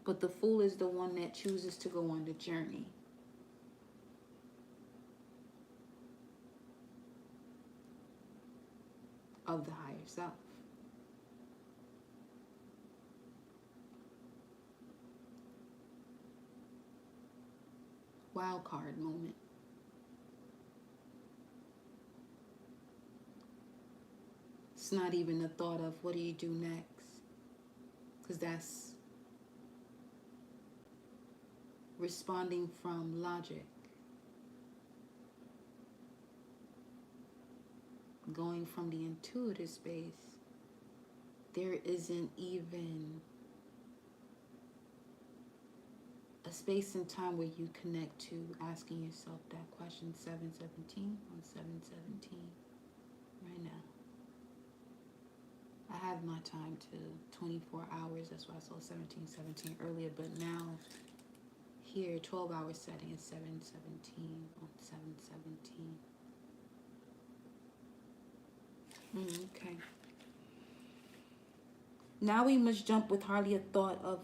A: But the Fool is the one that chooses to go on the journey. Of the higher self. Wild card moment. It's not even a thought of what do you do next, because that's responding from logic. Going from the intuitive space, there isn't even a space and time where you connect to asking yourself that question. 7:17 on 7:17 right now. I have my time to 24 hours. That's why I saw 17:17 earlier, but now here 12-hour setting is 7:17 on 7:17. Okay. Now we must jump with hardly a thought of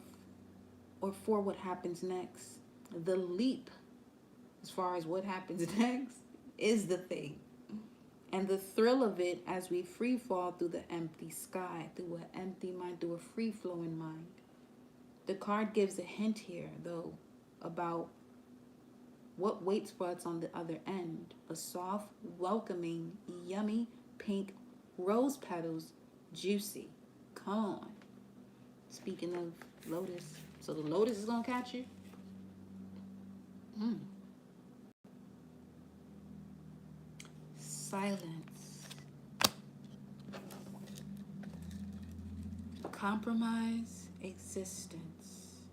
A: or for what happens next. The leap, as far as what happens next, is the thing. And the thrill of it as we free fall through the empty sky, through an empty mind, through a free flowing mind. The card gives a hint here, though, about what waits for us on the other end. A soft, welcoming, yummy pink rose petals, juicy. Come on. Speaking of lotus, so the lotus is gonna catch you. Silence. Compromise existence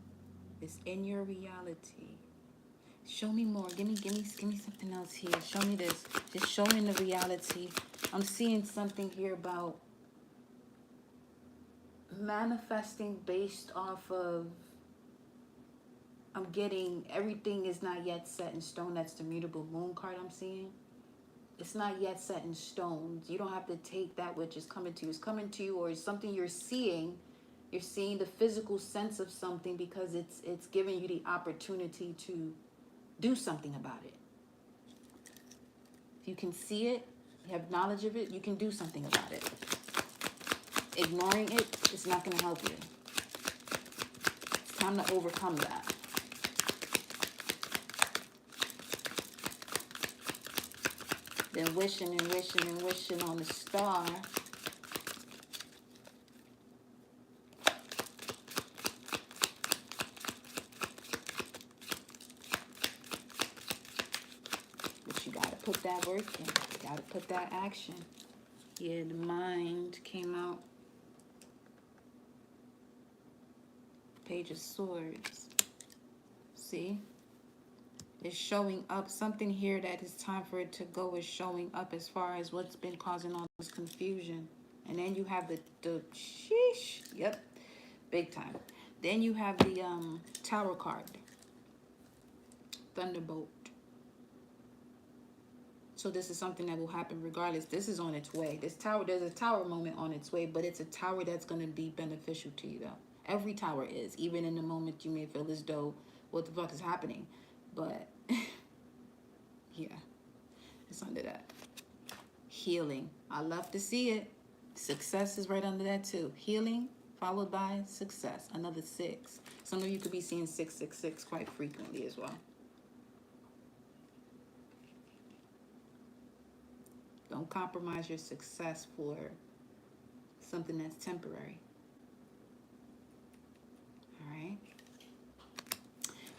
A: is in your reality. Show me more. Give me something else here. Show me this. Just show me the reality. I'm seeing something here about manifesting based off of, I'm getting everything is not yet set in stone. That's the mutable moon card I'm seeing. It's not yet set in stone. You don't have to take that which is coming to you. It's coming to you, or it's something you're seeing. You're seeing the physical sense of something because it's giving you the opportunity to do something about it. If you can see it, you have knowledge of it, you can do something about it. Ignoring it is not going to help you. It's time to overcome that. Then wishing and wishing and wishing on the star. But you got to put that work in. You got to put that action. Yeah, the mind came out. Page of Swords. See? It's showing up. Something here that is time for it to go is showing up as far as what's been causing all this confusion. And then you have the sheesh. Yep. Big time. Then you have the Tower card. Thunderbolt. So this is something that will happen regardless. This is on its way. This tower, there's a tower moment on its way, but it's a tower that's going to be beneficial to you, though. Every tower is. Even in the moment you may feel as though, what the fuck is happening? But, yeah. It's under that. Healing. I love to see it. Success is right under that, too. Healing followed by success. Another 6. Some of you could be seeing 666 quite frequently as well. Don't compromise your success for something that's temporary. All right.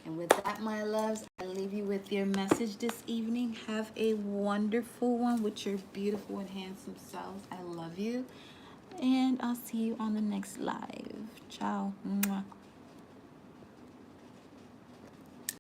A: And with that, my loves, I leave you with your message this evening. Have a wonderful one with your beautiful and handsome selves. I love you. And I'll see you on the next live. Ciao. Mwah.